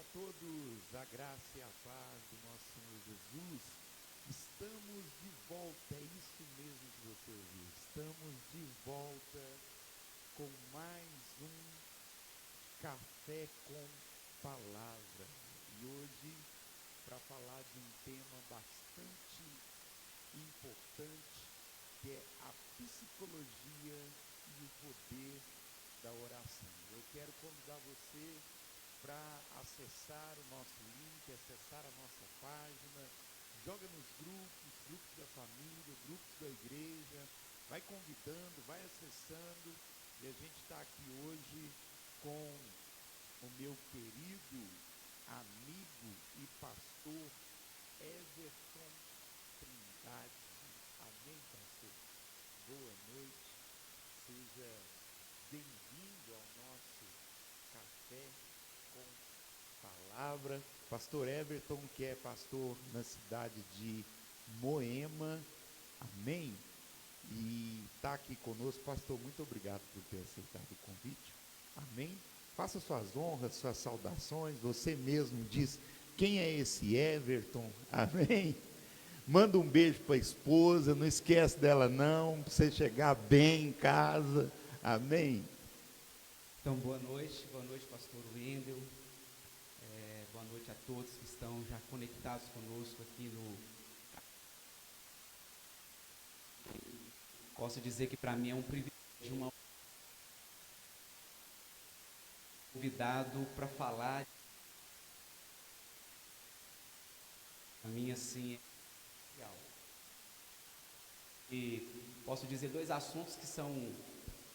a todos, a graça e a paz do nosso Senhor Jesus. Estamos de volta, é isso mesmo que você ouviu. Estamos de volta com mais um Café com Palavra. E hoje, para falar de um tema bastante importante, que é a psicologia e o poder da oração. Eu quero convidar você para acessar o nosso link, acessar a nossa página, joga nos grupos da família, grupos da igreja, vai convidando, vai acessando, e a gente está aqui hoje com o meu querido amigo e pastor Everton Trindade. Amém, pastor? Boa noite, seja bem-vindo ao nosso Café com Palavra. Pastor Everton, que é pastor na cidade de Moema, amém? E está aqui conosco. Pastor, muito obrigado por ter aceitado o convite, amém? Faça suas honras, suas saudações, você mesmo diz quem é esse Everton, amém? Manda um beijo para a esposa, não esquece dela não, para você chegar bem em casa, amém? Então, boa noite, pastor Wendel, boa noite a todos que estão já conectados conosco aqui no... Posso dizer que para mim é um privilégio, um convidado para falar, para mim assim, é legal. E posso dizer dois assuntos que são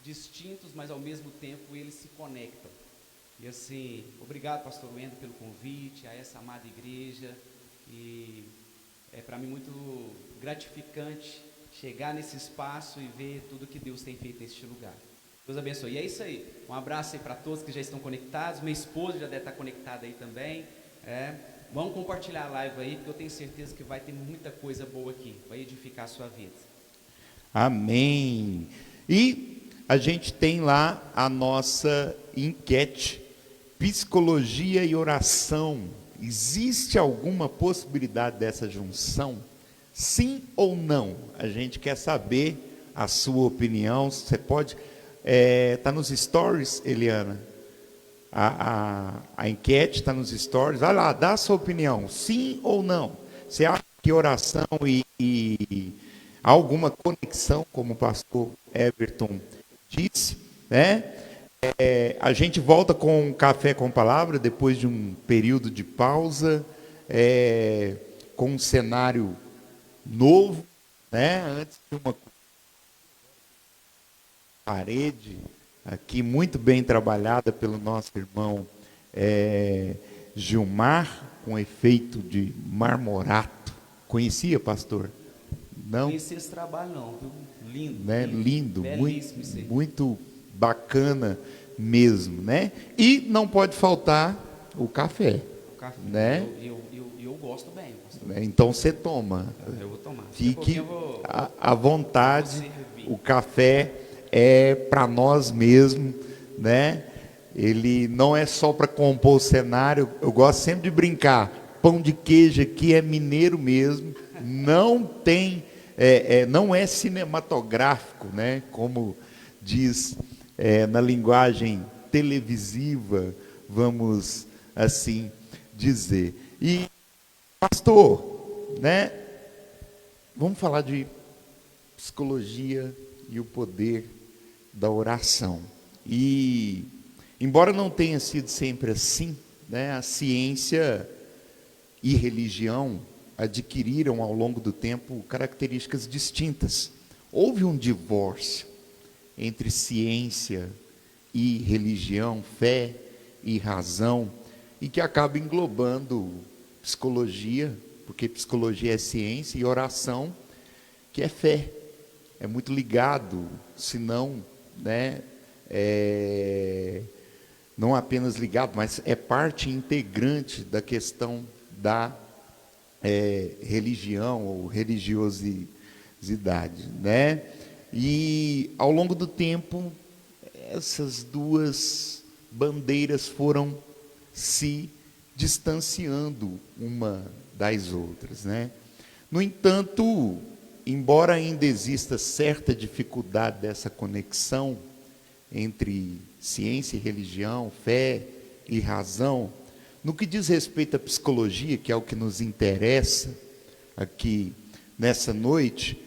distintos, mas ao mesmo tempo eles se conectam. E assim, obrigado, pastor Wendel, pelo convite a essa amada igreja, e é para mim muito gratificante chegar nesse espaço e ver tudo que Deus tem feito neste lugar. Deus abençoe. E é isso aí, um abraço aí para todos que já estão conectados, minha esposa já deve estar conectada aí também, vamos compartilhar a live aí, porque eu tenho certeza que vai ter muita coisa boa aqui, vai edificar a sua vida. Amém. E a gente tem lá a nossa enquete, psicologia e oração. Existe alguma possibilidade dessa junção? Sim ou não? A gente quer saber a sua opinião. Você pode... Está nos stories, Eliana? A enquete está nos stories. Vai lá, dá a sua opinião. Sim ou não? Você acha que oração e há alguma conexão, como o pastor Everton disse, né? A gente volta com um Café com Palavra, depois de um período de pausa, com um cenário novo, né? Antes de uma parede aqui muito bem trabalhada pelo nosso irmão Gilmar, com efeito de marmorato. Conhecia, pastor? Não? Conheci esse trabalho não, viu? Lindo, Né? Lindo, belíssimo isso aí. muito bacana mesmo, né? E não pode faltar o café, O café, né? eu gosto bem, pastor. Então você toma. Eu vou tomar. Fique vou à vontade. servir. O café é para nós mesmo, né? Ele não é só para compor o cenário. Eu gosto sempre de brincar. Pão de queijo aqui é mineiro mesmo. Não tem, não é cinematográfico, né? Como diz na linguagem televisiva, vamos assim dizer. E pastor, né? Vamos falar de psicologia e o poder da oração. E embora não tenha sido sempre assim, né? A ciência e religião adquiriram ao longo do tempo características distintas. Houve um divórcio entre ciência e religião, fé e razão, e que acaba englobando psicologia, porque psicologia é ciência, e oração, que é fé. É muito ligado, se não, né, não apenas ligado, mas é parte integrante da questão da religião ou religiosidade, né? E ao longo do tempo, essas duas bandeiras foram se distanciando uma das outras, né? No entanto, embora ainda exista certa dificuldade dessa conexão entre ciência e religião, fé e razão, no que diz respeito à psicologia, que é o que nos interessa aqui nessa noite,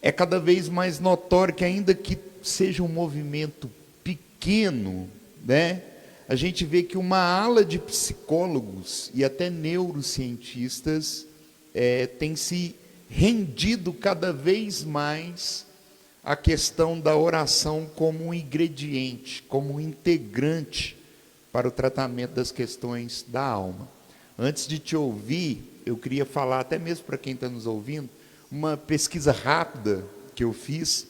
é cada vez mais notório que, ainda que seja um movimento pequeno, né, a gente vê que uma ala de psicólogos e até neurocientistas tem se rendido cada vez mais à questão da oração como um ingrediente, como um integrante para o tratamento das questões da alma. Antes de te ouvir, eu queria falar, até mesmo para quem está nos ouvindo, uma pesquisa rápida que eu fiz.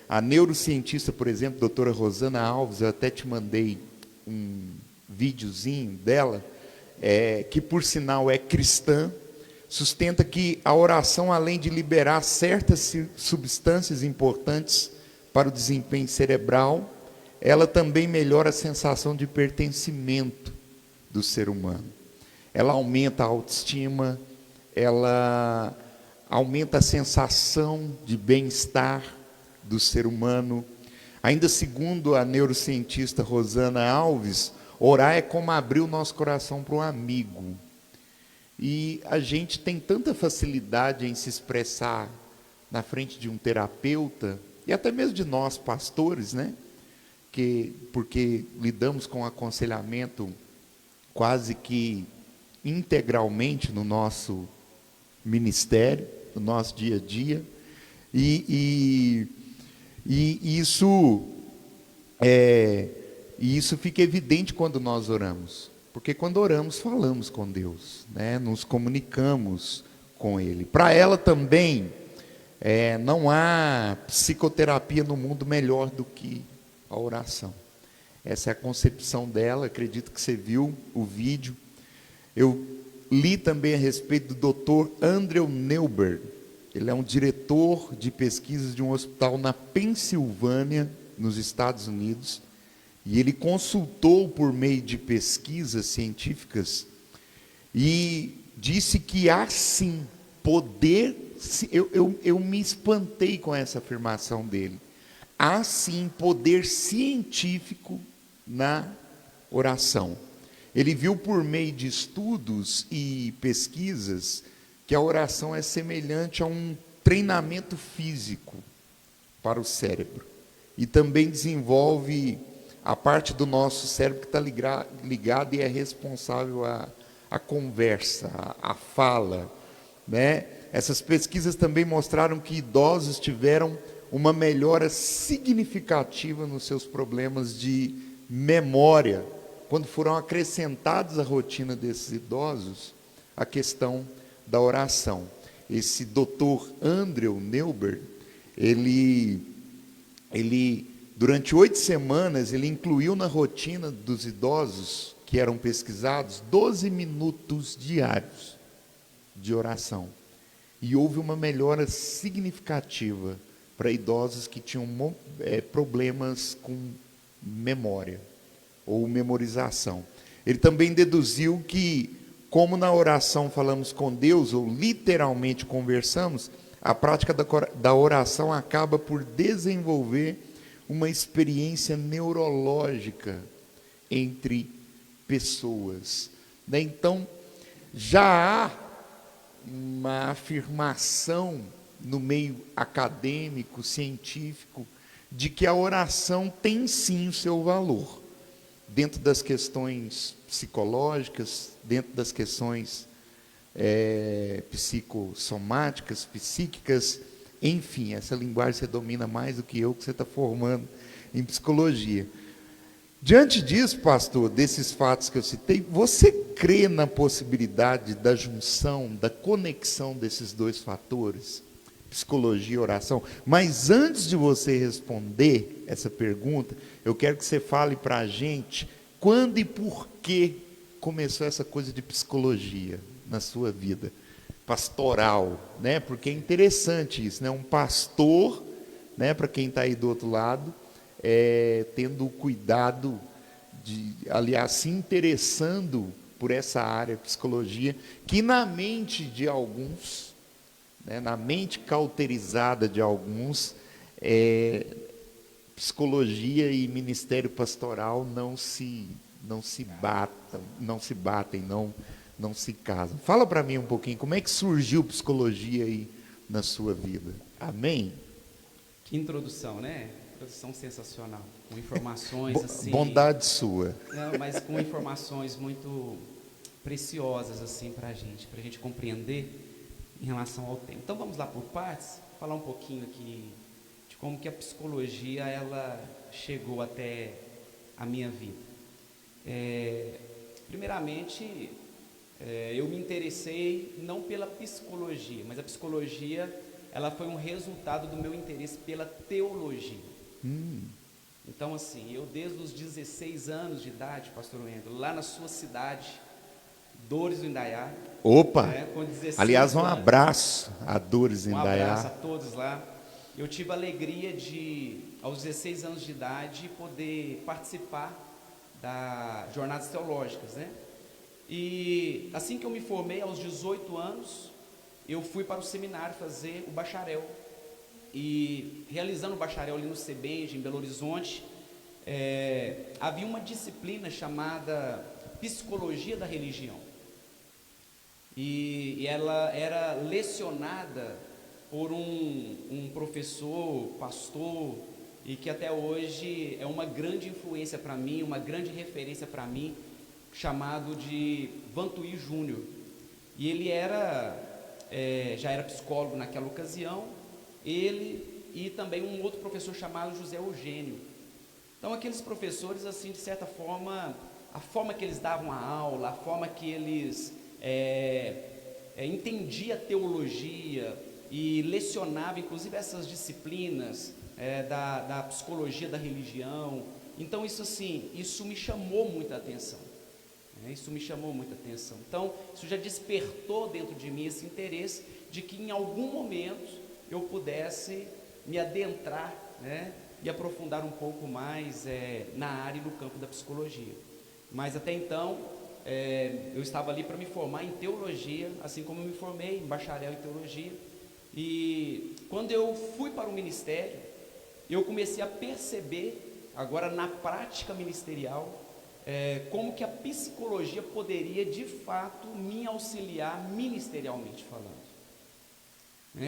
A neurocientista, por exemplo, doutora Rosana Alves, eu até te mandei um videozinho dela, que por sinal é cristã, sustenta que a oração, além de liberar certas substâncias importantes para o desempenho cerebral, ela também melhora a sensação de pertencimento do ser humano. Ela aumenta a autoestima, ela aumenta a sensação de bem-estar do ser humano. Ainda segundo a neurocientista Rosana Alves, orar é como abrir o nosso coração para um amigo. E a gente tem tanta facilidade em se expressar na frente de um terapeuta, e até mesmo de nós, pastores, né? Porque lidamos com aconselhamento quase que integralmente no nosso ministério, no nosso dia a dia, e isso fica evidente quando nós oramos, porque quando oramos falamos com Deus, né? Nos comunicamos com Ele. Para ela também não há psicoterapia no mundo melhor do que a oração. Essa é a concepção dela. Acredito que você viu o vídeo. Eu li também a respeito do Dr. Andrew Neuberg. Ele é um diretor de pesquisas de um hospital na Pensilvânia, nos Estados Unidos, e ele consultou por meio de pesquisas científicas e disse que há sim poder. Eu me espantei com essa afirmação dele. Há sim poder científico na oração. Ele viu por meio de estudos e pesquisas que a oração é semelhante a um treinamento físico para o cérebro. E também desenvolve a parte do nosso cérebro que está ligada e é responsável à conversa, à fala, né? Essas pesquisas também mostraram que idosos tiveram uma melhora significativa nos seus problemas de memória, quando foram acrescentados à rotina desses idosos a questão da oração. Esse Dr. Andrew Neuberg, ele durante 8 semanas, ele incluiu na rotina dos idosos que eram pesquisados 12 minutos diários de oração. E houve uma melhora significativa para idosos que tinham problemas com memória ou memorização. Ele também deduziu que, como na oração falamos com Deus, ou literalmente conversamos, a prática da oração acaba por desenvolver uma experiência neurológica entre pessoas. Então, já há uma afirmação no meio acadêmico, científico, de que a oração tem sim o seu valor, dentro das questões psicológicas, dentro das questões psicossomáticas, psíquicas, enfim, essa linguagem você domina mais do que eu, que você está formando em psicologia. Diante disso, pastor, desses fatos que eu citei, você crê na possibilidade da junção, da conexão desses dois fatores, psicologia e oração? Mas antes de você responder essa pergunta, eu quero que você fale para a gente quando e por que começou essa coisa de psicologia na sua vida pastoral, né? Porque é interessante isso, né? Um pastor, né? Para quem está aí do outro lado, tendo o cuidado aliás, se interessando por essa área, psicologia, que na mente de alguns, né, na mente cauterizada de alguns, psicologia e ministério pastoral não se batem, não se casam. Fala para mim um pouquinho, como é que surgiu psicologia aí na sua vida? Amém? Que introdução, né? Introdução sensacional, com informações assim... Bondade sua. Não, mas com informações muito preciosas assim para a gente compreender em relação ao tema. Então vamos lá por partes, falar um pouquinho aqui de como que a psicologia ela chegou até a minha vida. Primeiramente, eu me interessei não pela psicologia, mas a psicologia ela foi um resultado do meu interesse pela teologia. Então assim, eu desde os 16 anos de idade, pastor Wendel, lá na sua cidade, Dores do Indaiá. Opa! Com 16 aliás, um anos, abraço a Dores do Indaiá. Um abraço a todos lá. Eu tive a alegria de, aos 16 anos de idade, poder participar das jornadas teológicas, né? E assim que eu me formei, aos 18 anos, eu fui para o seminário fazer o bacharel. E realizando o bacharel ali no CEBENJ, em Belo Horizonte, havia uma disciplina chamada Psicologia da Religião. E ela era lecionada por um professor, pastor, e que até hoje é uma grande influência para mim, uma grande referência para mim, chamado de Vantuí Júnior. E ele já era psicólogo naquela ocasião, ele e também um outro professor chamado José Eugênio. Então aqueles professores, assim, de certa forma, a forma que eles davam a aula, a forma que eles entendiam a teologia e lecionavam, inclusive, essas disciplinas da psicologia da religião. Então isso assim, isso me chamou muita atenção. Isso me chamou muita atenção. Então, isso já despertou dentro de mim esse interesse de que em algum momento eu pudesse me adentrar, né, e aprofundar um pouco mais na área e no campo da psicologia. Mas até então, eu estava ali para me formar em teologia, assim como eu me formei em bacharel em teologia. E quando eu fui para o ministério, eu comecei a perceber, agora na prática ministerial, como que a psicologia poderia de fato me auxiliar ministerialmente falando,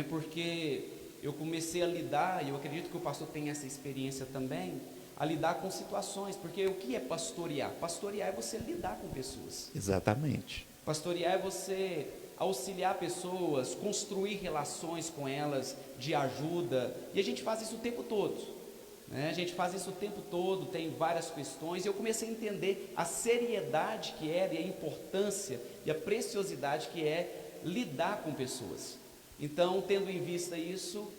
porque eu comecei a lidar, e eu acredito que o pastor tem essa experiência também, a lidar com situações, porque o que é pastorear? Pastorear é você lidar com pessoas. Exatamente. Pastorear é você auxiliar pessoas, construir relações com elas de ajuda, e a gente faz isso o tempo todo. A gente faz isso o tempo todo, tem várias questões, e eu comecei a entender a seriedade que era, e a importância e a preciosidade que é lidar com pessoas. Então, tendo em vista isso,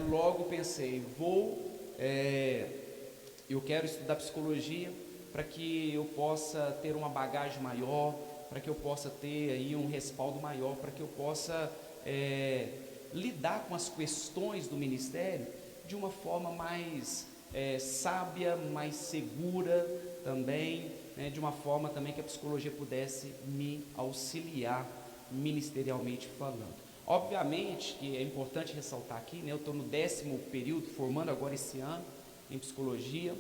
logo pensei, eu quero estudar psicologia para que eu possa ter uma bagagem maior, para que eu possa ter aí um respaldo maior, para que eu possa lidar com as questões do ministério de uma forma mais sábia, mais segura também, de uma forma também que a psicologia pudesse me auxiliar ministerialmente falando. Obviamente que é importante ressaltar aqui, eu estou no 10º período, formando agora esse ano em psicologia,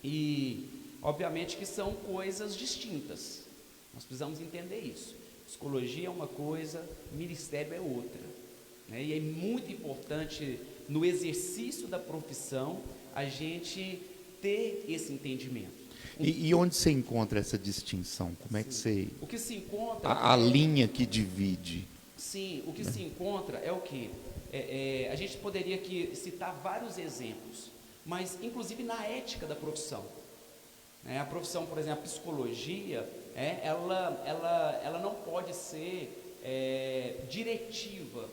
e obviamente que são coisas distintas, nós precisamos entender isso. Psicologia é uma coisa, ministério é outra, e é muito importante no exercício da profissão a gente ter esse entendimento. E onde você encontra essa distinção? Como é que você... O que se encontra... A linha que divide. Sim, o que se encontra é o quê? A gente poderia aqui citar vários exemplos, mas inclusive na ética da profissão. A profissão, por exemplo, a psicologia, ela não pode ser diretiva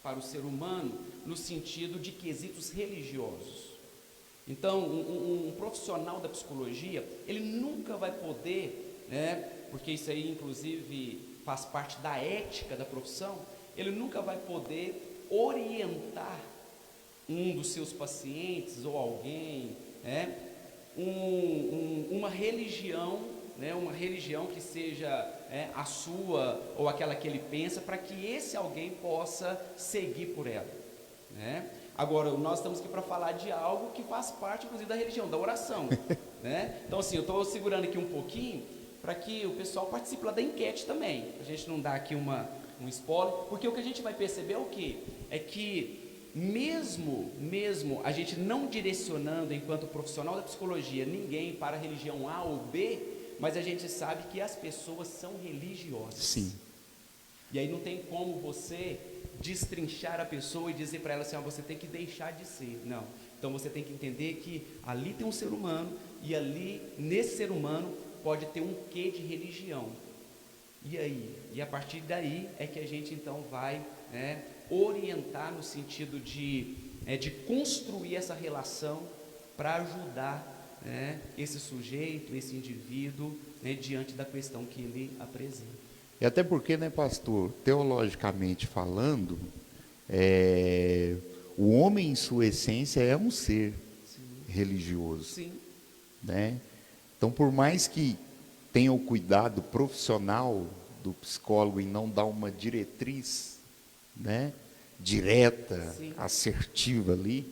para o ser humano no sentido de quesitos religiosos. Então, um profissional da psicologia, ele nunca vai poder, porque isso aí inclusive faz parte da ética da profissão, ele nunca vai poder orientar um dos seus pacientes ou alguém, uma religião, né, uma religião que seja a sua ou aquela que ele pensa, para que esse alguém possa seguir por ela, né? Agora, nós estamos aqui para falar de algo que faz parte, inclusive, da religião, da oração, né? Então, assim, eu estou segurando aqui um pouquinho para que o pessoal participe lá da enquete também, a gente não dá aqui um spoiler, porque o que a gente vai perceber é o quê? É que mesmo a gente não direcionando enquanto profissional da psicologia ninguém para a religião A ou B, mas a gente sabe que as pessoas são religiosas. Sim. E aí não tem como você destrinchar a pessoa e dizer para ela assim, você tem que deixar de ser. Não. Então você tem que entender que ali tem um ser humano e ali, nesse ser humano, pode ter um quê de religião. E aí? E a partir daí é que a gente então vai, né, orientar no sentido de construir essa relação para ajudar, né, esse sujeito, esse indivíduo, né, diante da questão que ele apresenta. E até porque, né, pastor, teologicamente falando, o homem em sua essência é um ser religioso. Sim. Né? Então, por mais que tenha o cuidado profissional do psicólogo em não dar uma diretriz, né, direta, Sim, assertiva ali,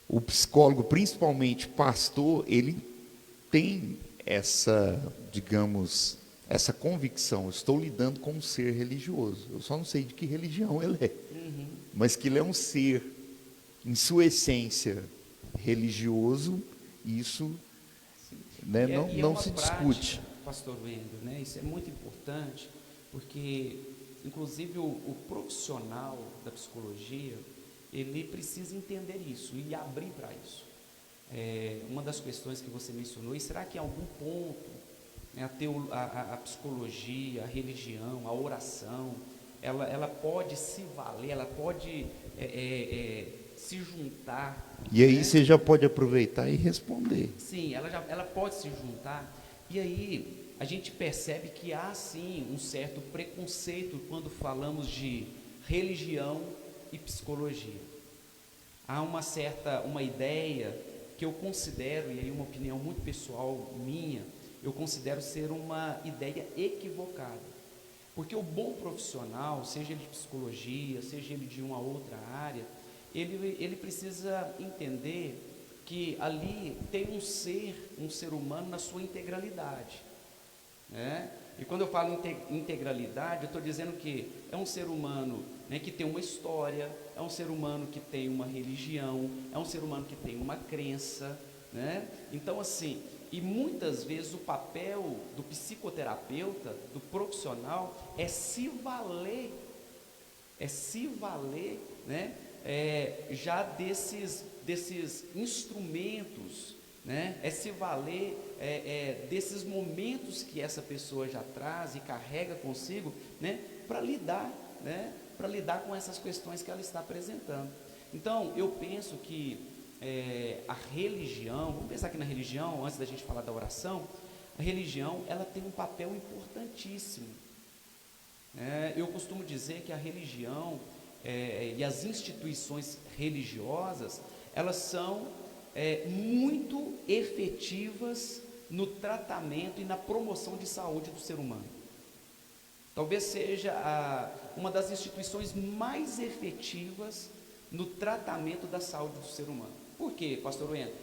o psicólogo, principalmente pastor, ele tem essa, digamos, essa convicção: eu estou lidando com um ser religioso, eu só não sei de que religião ele é, mas que ele é um ser, em sua essência, religioso. Isso, né, não se discute. Pastor Wendel, né, isso é muito importante, porque, inclusive, o profissional da psicologia, ele precisa entender isso e abrir para isso. Uma das questões que você mencionou, e será que em algum ponto, né, a psicologia, a religião, a oração, ela pode se valer, ela pode se juntar. E aí, né? Você já pode aproveitar e responder. Sim, ela pode se juntar. E aí a gente percebe que há sim um certo preconceito quando falamos de religião e psicologia. Há uma ideia que eu considero, e aí uma opinião muito pessoal minha, eu considero ser uma ideia equivocada. Porque o bom profissional, seja ele de psicologia, seja ele de uma outra área, ele precisa entender que ali tem um ser humano na sua integralidade, né? E quando eu falo integralidade, eu estou dizendo que é um ser humano, né, que tem uma história, é um ser humano que tem uma religião, é um ser humano que tem uma crença, né? Então, assim, e muitas vezes o papel do psicoterapeuta, do profissional, é se valer, né, já desses instrumentos, né, se valer desses momentos que essa pessoa já traz e carrega consigo, né, para lidar com essas questões que ela está apresentando. Então, eu penso que a religião, vamos pensar aqui na religião, antes da gente falar da oração, a religião, ela tem um papel importantíssimo. Eu costumo dizer que a religião e as instituições religiosas, elas são muito efetivas no tratamento e na promoção de saúde do ser humano. Talvez seja uma das instituições mais efetivas no tratamento da saúde do ser humano. Por quê, pastor Wendel?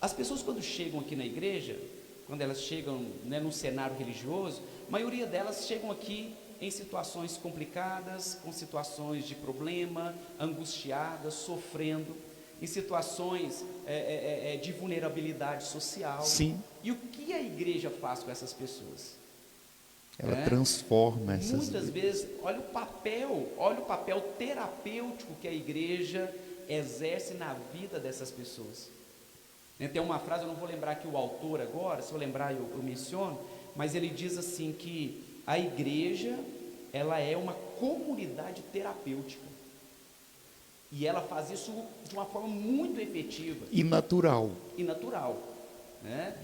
As pessoas, quando chegam aqui na igreja, quando elas chegam, né, num cenário religioso, a maioria delas chegam aqui em situações complicadas, com situações de problema, angustiadas, sofrendo, em situações de vulnerabilidade social. Sim. E o que a igreja faz com essas pessoas? Ela transforma essas Muitas vezes, olha o papel terapêutico que a igreja exerce na vida dessas pessoas. Tem uma frase, eu não vou lembrar aqui o autor agora, se eu lembrar eu menciono, mas ele diz assim que a igreja, ela é uma comunidade terapêutica. E ela faz isso de uma forma muito efetiva. E natural. Né?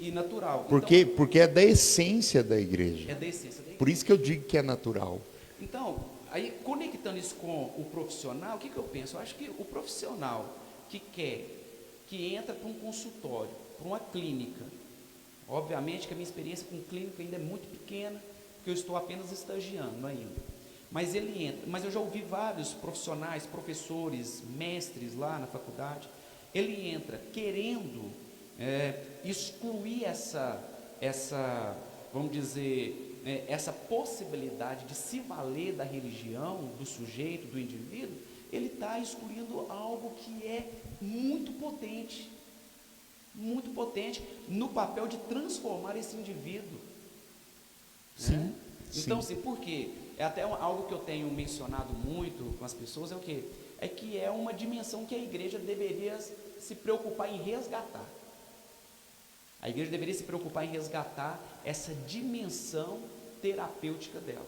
E natural. Porque é da essência da igreja. É da essência da igreja. Por isso que eu digo que é natural. Então, aí conectando isso com o profissional, o que eu penso? Eu acho que o profissional que quer que entra para um consultório, para uma clínica. Obviamente que a minha experiência com clínica ainda é muito pequena, porque eu estou apenas estagiando ainda. Mas ele entra, mas eu já ouvi vários profissionais, professores, mestres lá na faculdade, ele entra querendo excluir vamos dizer, essa possibilidade de se valer da religião, do sujeito, do indivíduo. Ele está excluindo algo que é muito potente no papel de transformar esse indivíduo. Sim, né? Então, sim. assim, por quê? É até algo que eu tenho mencionado muito com as pessoas, é o quê? É que é uma dimensão que a igreja deveria se preocupar em resgatar. A igreja deveria se preocupar em resgatar essa dimensão terapêutica dela.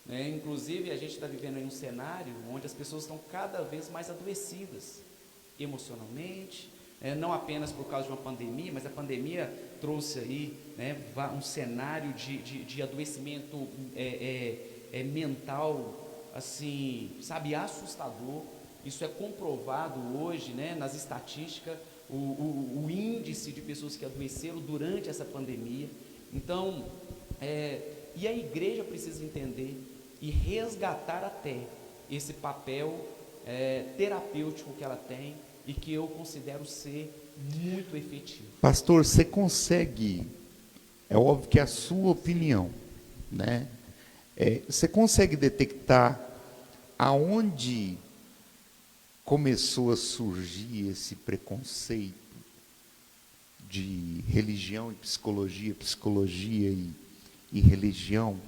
Inclusive, a gente está vivendo em um cenário onde as pessoas estão cada vez mais adoecidas emocionalmente, não apenas por causa de uma pandemia, mas a pandemia trouxe aí um cenário de adoecimento mental, assim, sabe, assustador. Isso é comprovado hoje, nas estatísticas, o índice de pessoas que adoeceram durante essa pandemia. Então, e a igreja precisa entender e resgatar até esse papel terapêutico que ela tem e que eu considero ser muito efetivo. Pastor, você consegue, é óbvio que é a sua opinião, né? Você consegue detectar aonde começou a surgir esse preconceito de religião e psicologia, psicologia e religião?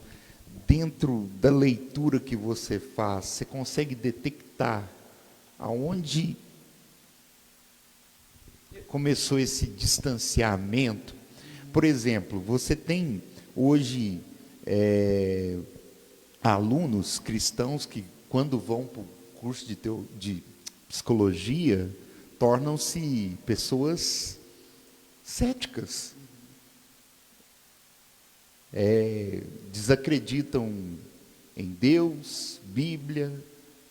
Dentro da leitura que você faz, você consegue detectar aonde começou esse distanciamento? Por exemplo, você tem hoje alunos cristãos que, quando vão para o curso de psicologia, tornam-se pessoas céticas. Desacreditam em Deus, Bíblia,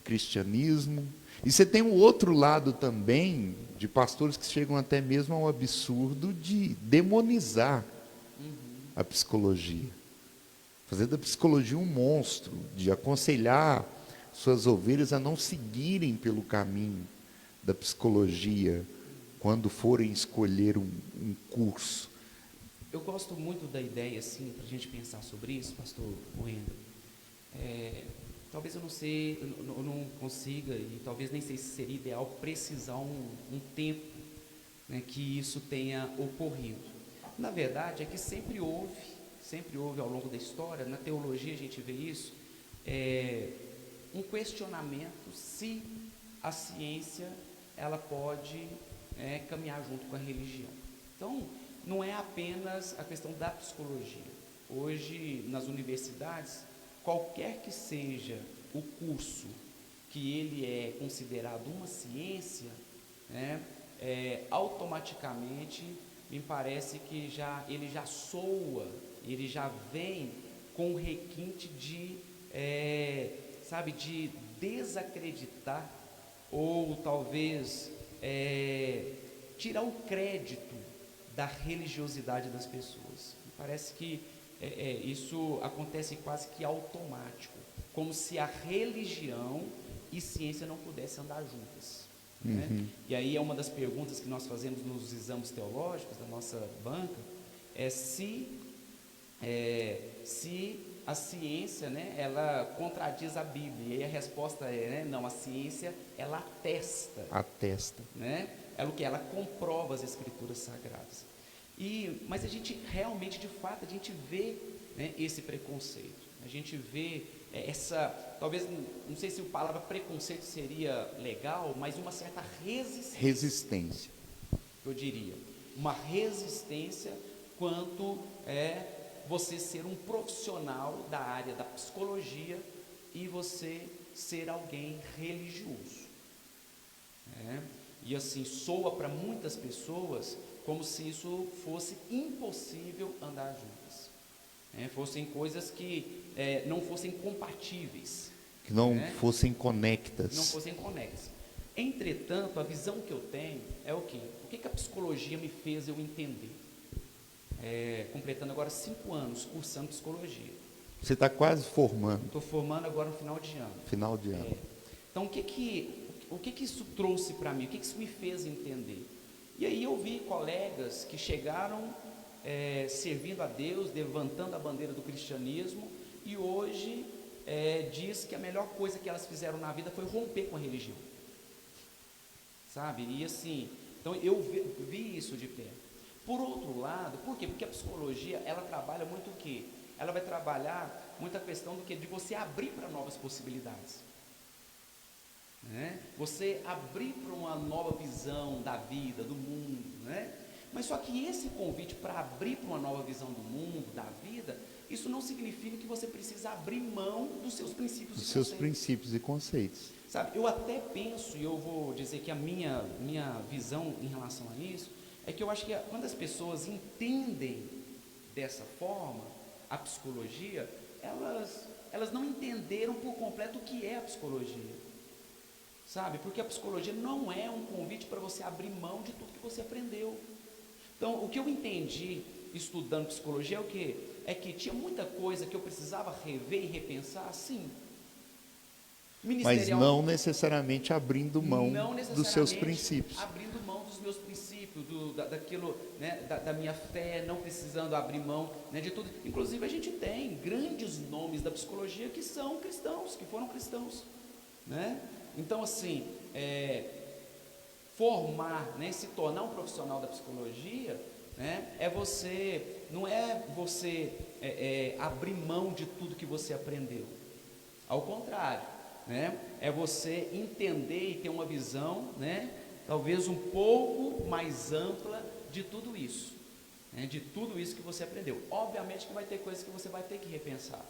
cristianismo. E você tem um outro lado também, de pastores que chegam até mesmo ao absurdo de demonizar a psicologia. Fazer da psicologia um monstro, de aconselhar suas ovelhas a não seguirem pelo caminho da psicologia quando forem escolher um curso. Eu gosto muito da ideia, assim, para a gente pensar sobre isso, pastor Wendel. Talvez eu não consiga, e talvez nem sei se seria ideal precisar um tempo que isso tenha ocorrido. Na verdade, é que sempre houve ao longo da história, na teologia a gente vê isso, um questionamento se a ciência ela pode caminhar junto com a religião. Então, não é apenas a questão da psicologia. Hoje, nas universidades, qualquer que seja o curso que ele é considerado uma ciência, automaticamente me parece que ele já soa, ele já vem com o requinte de desacreditar ou talvez tirar o crédito da religiosidade das pessoas. Me parece que isso acontece quase que automático, como se a religião e ciência não pudessem andar juntas. E aí é uma das perguntas que nós fazemos nos exames teológicos da nossa banca, se a ciência, ela contradiz a Bíblia. E aí a resposta não, a ciência, ela atesta. Ela o que? Ela comprova as escrituras sagradas. Mas a gente realmente, de fato, a gente vê esse preconceito. A gente vê talvez, não sei se a palavra preconceito seria legal, mas uma certa resistência. Eu diria, uma resistência quanto você ser um profissional da área da psicologia e você ser alguém religioso. E assim, soa para muitas pessoas como se isso fosse impossível andar juntas. Fossem coisas que não fossem compatíveis. Que não fossem conectas. Não fossem conectas. Entretanto, a visão que eu tenho é o quê? psicologia me fez eu entender? Completando agora 5 anos cursando psicologia. Você está quase formando. Estou formando agora no final de ano. Final de ano. Então, o que isso trouxe para mim? O que isso me fez entender? E aí eu vi colegas que chegaram servindo a Deus, levantando a bandeira do cristianismo, e hoje diz que a melhor coisa que elas fizeram na vida foi romper com a religião. Sabe? E assim, então eu vi isso de perto. Por outro lado, por quê? Porque a psicologia, ela trabalha muito o quê? Ela vai trabalhar muita questão do quê? De você abrir para novas possibilidades. Né? Você abrir para uma nova visão da vida, do mundo, né? Mas só que esse convite para abrir para uma nova visão do mundo, da vida, isso não significa que você precisa abrir mão dos seus princípios dos seus princípios e conceitos. Sabe, eu até penso, e eu vou dizer que a minha visão em relação a isso, é que eu acho que quando as pessoas entendem dessa forma a psicologia, elas não entenderam por completo o que é a psicologia. Sabe, porque a psicologia não é um convite para você abrir mão de tudo que você aprendeu. Então, o que eu entendi estudando psicologia é o quê? É que tinha muita coisa que eu precisava rever e repensar, sim. Mas não necessariamente abrindo mão dos seus princípios. Abrindo mão dos meus princípios, daquilo, né, da minha fé, não precisando abrir mão, né, de tudo. Inclusive a gente tem grandes nomes da psicologia que são cristãos, que foram cristãos, né? Então assim, formar, né, se tornar um profissional da psicologia, né, não é você abrir mão de tudo que você aprendeu. Ao contrário. Né? É você entender e ter uma visão, né, talvez um pouco mais ampla de tudo isso, né, de tudo isso que você aprendeu. Obviamente que vai ter coisas que você vai ter que repensar,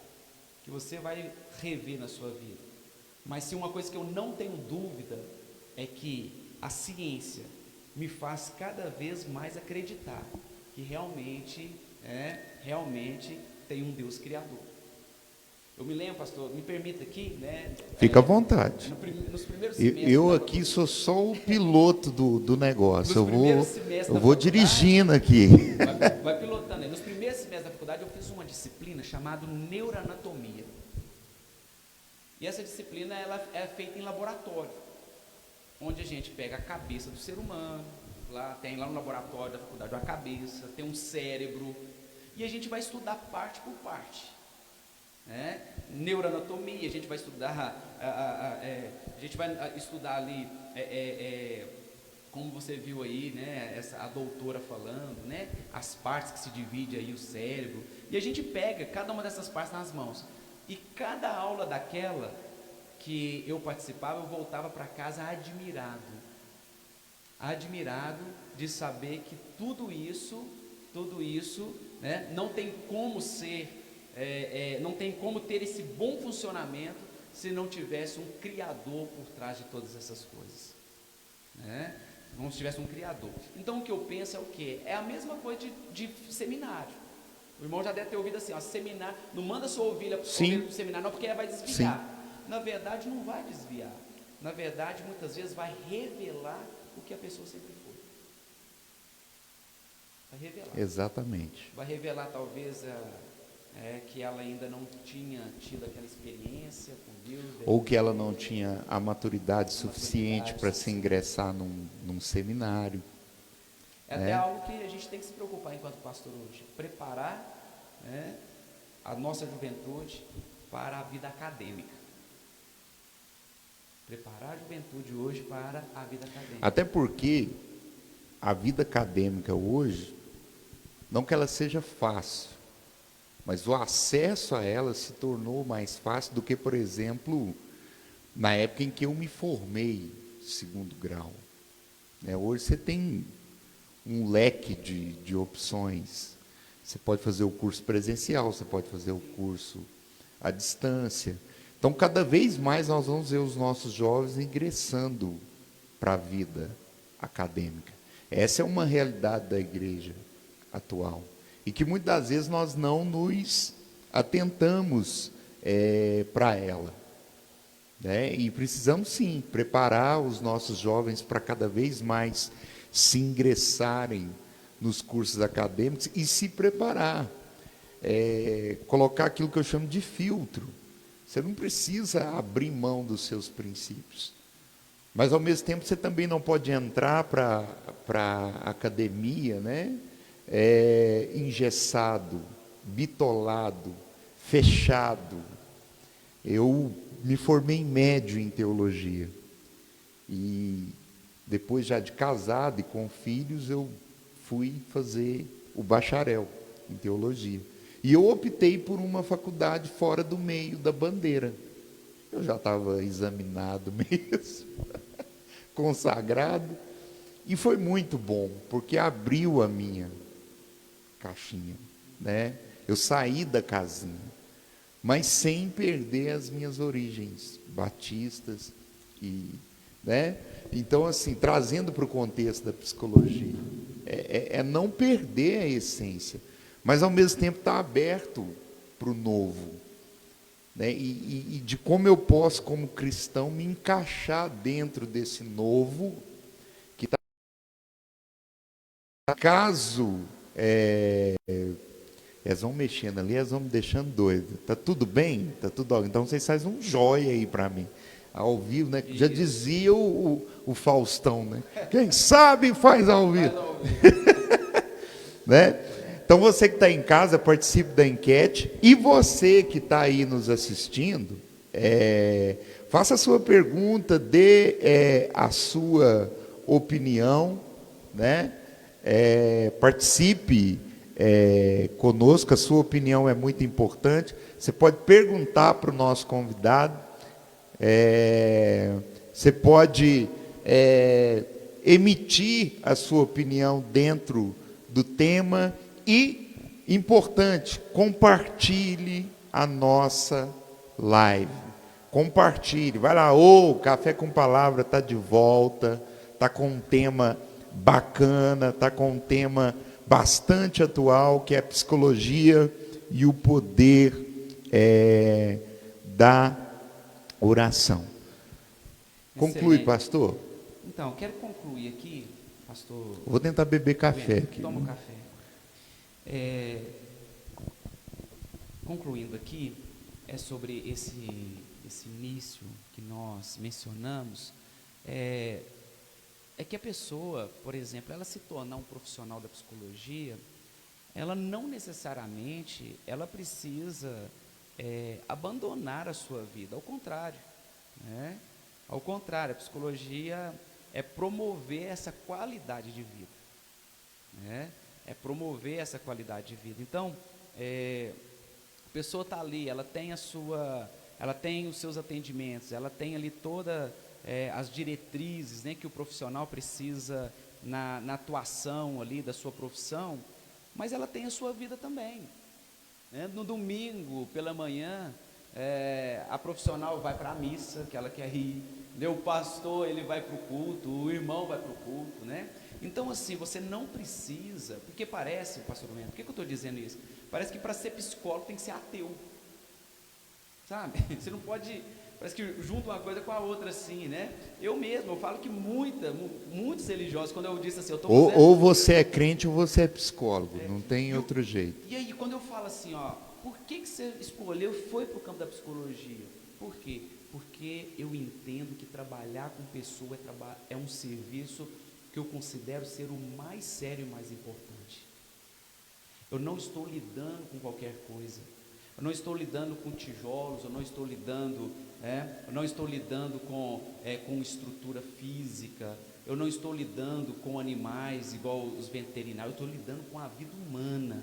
que você vai rever na sua vida, mas se uma coisa que eu não tenho dúvida é que a ciência me faz cada vez mais acreditar que realmente tem um Deus Criador. Eu me lembro, pastor, me permita aqui, né? Fica à vontade. Nos primeiros semestres. Eu aqui sou só o piloto do negócio. Eu vou dirigindo aqui. Vai pilotando aí. Nos primeiros semestres da faculdade eu fiz uma disciplina chamada neuroanatomia. E essa disciplina ela é feita em laboratório, onde a gente pega a cabeça do ser humano, tem lá no laboratório da faculdade uma cabeça, tem um cérebro, e a gente vai estudar parte por parte. Neuroanatomia, a gente vai estudar ali, como você viu aí, né, a doutora falando, né, as partes que se divide aí o cérebro, e a gente pega cada uma dessas partes nas mãos, e cada aula daquela que eu participava, eu voltava para casa admirado de saber que tudo isso, né, não tem como ser não tem como ter esse bom funcionamento se não tivesse um Criador por trás de todas essas coisas, né? Não tivesse um Criador. Então o que eu penso é o quê? É a mesma coisa de seminário. O irmão já deve ter ouvido assim, ó, seminário, não manda sua ovelha para o seminário não, porque ela vai desviar. Sim. Na verdade não vai desviar. Na verdade muitas vezes vai revelar o que a pessoa sempre foi. Vai revelar. Exatamente. Vai revelar talvez que ela ainda não tinha tido aquela experiência com Deus. Ou que ela não tinha a maturidade suficiente para se ingressar num seminário. Até algo que a gente tem que se preocupar enquanto pastor hoje. Preparar, né, a nossa juventude para a vida acadêmica. Preparar a juventude hoje para a vida acadêmica. Até porque a vida acadêmica hoje, não que ela seja fácil, mas o acesso a ela se tornou mais fácil do que, por exemplo, na época em que eu me formei, segundo grau. Hoje você tem um leque de opções. Você pode fazer o curso presencial, você pode fazer o curso à distância. Então, cada vez mais nós vamos ver os nossos jovens ingressando para a vida acadêmica. Essa é uma realidade da igreja atual. E que muitas das vezes nós não nos atentamos para ela. E precisamos sim preparar os nossos jovens para cada vez mais se ingressarem nos cursos acadêmicos e se preparar. Colocar aquilo que eu chamo de filtro. Você não precisa abrir mão dos seus princípios. Mas, ao mesmo tempo, você também não pode entrar para a academia, né? Engessado, bitolado, fechado. Eu me formei médio em teologia. E depois, já de casado e com filhos, eu fui fazer o bacharel em teologia. E eu optei por uma faculdade fora do meio da bandeira. Eu já estava examinado mesmo, consagrado. E foi muito bom, porque abriu a minha caixinha, né? Eu saí da casinha, mas sem perder as minhas origens batistas. Né? Então, assim, trazendo para o contexto da psicologia, não perder a essência, mas ao mesmo tempo estar aberto para o novo, né? E de como eu posso, como cristão, me encaixar dentro desse novo, que está, caso eles vão mexendo ali, eles vão me deixando doido. Tá tudo bem? Tá tudo. Então vocês fazem um joia aí para mim, ao vivo, né? Já dizia o Faustão, né? Quem sabe faz ao vivo. Né? Então, você que está em casa, participe da enquete. E você que está aí nos assistindo, faça a sua pergunta, dê a sua opinião, né? Participe conosco, a sua opinião é muito importante. Você pode perguntar para o nosso convidado, você pode emitir a sua opinião dentro do tema. E, importante, compartilhe a nossa live. Compartilhe, vai lá, Café com Palavra está de volta, está com um tema bacana, está com um tema bastante atual, que é a psicologia e o poder da oração. Conclui, pastor. Então, quero concluir aqui, pastor. Vou tentar beber café aqui. Toma o café. Concluindo aqui, sobre esse início que nós mencionamos, que a pessoa, por exemplo, ela se tornar um profissional da psicologia, ela não necessariamente, ela precisa abandonar a sua vida, ao contrário, né? Ao contrário, a psicologia é promover essa qualidade de vida, né? É promover essa qualidade de vida. Então, a pessoa está ali, ela tem os seus atendimentos, ela tem ali todas as diretrizes, né, que o profissional precisa na atuação ali da sua profissão, mas ela tem a sua vida também, né? No domingo, pela manhã, a profissional vai para a missa, que ela quer ir, né? O pastor, ele vai para o culto, o irmão vai para o culto, né? Então, assim, você não precisa, porque parece, pastor Wendel, por que eu estou dizendo isso? Parece que para ser psicólogo tem que ser ateu, sabe? Você não pode, parece que junta uma coisa com a outra assim, né? Eu falo que muitos religiosos, quando eu disse assim, eu estou ou você é crente ou você é psicólogo, não tem outro jeito. E aí, quando eu falo assim, por que você escolheu e foi para o campo da psicologia? Por quê? Porque eu entendo que trabalhar com pessoa é um serviço que eu considero ser o mais sério e mais importante. Eu não estou lidando com qualquer coisa. Eu não estou lidando com tijolos, eu não estou lidando com estrutura física, eu não estou lidando com animais igual os veterinários, eu estou lidando com a vida humana.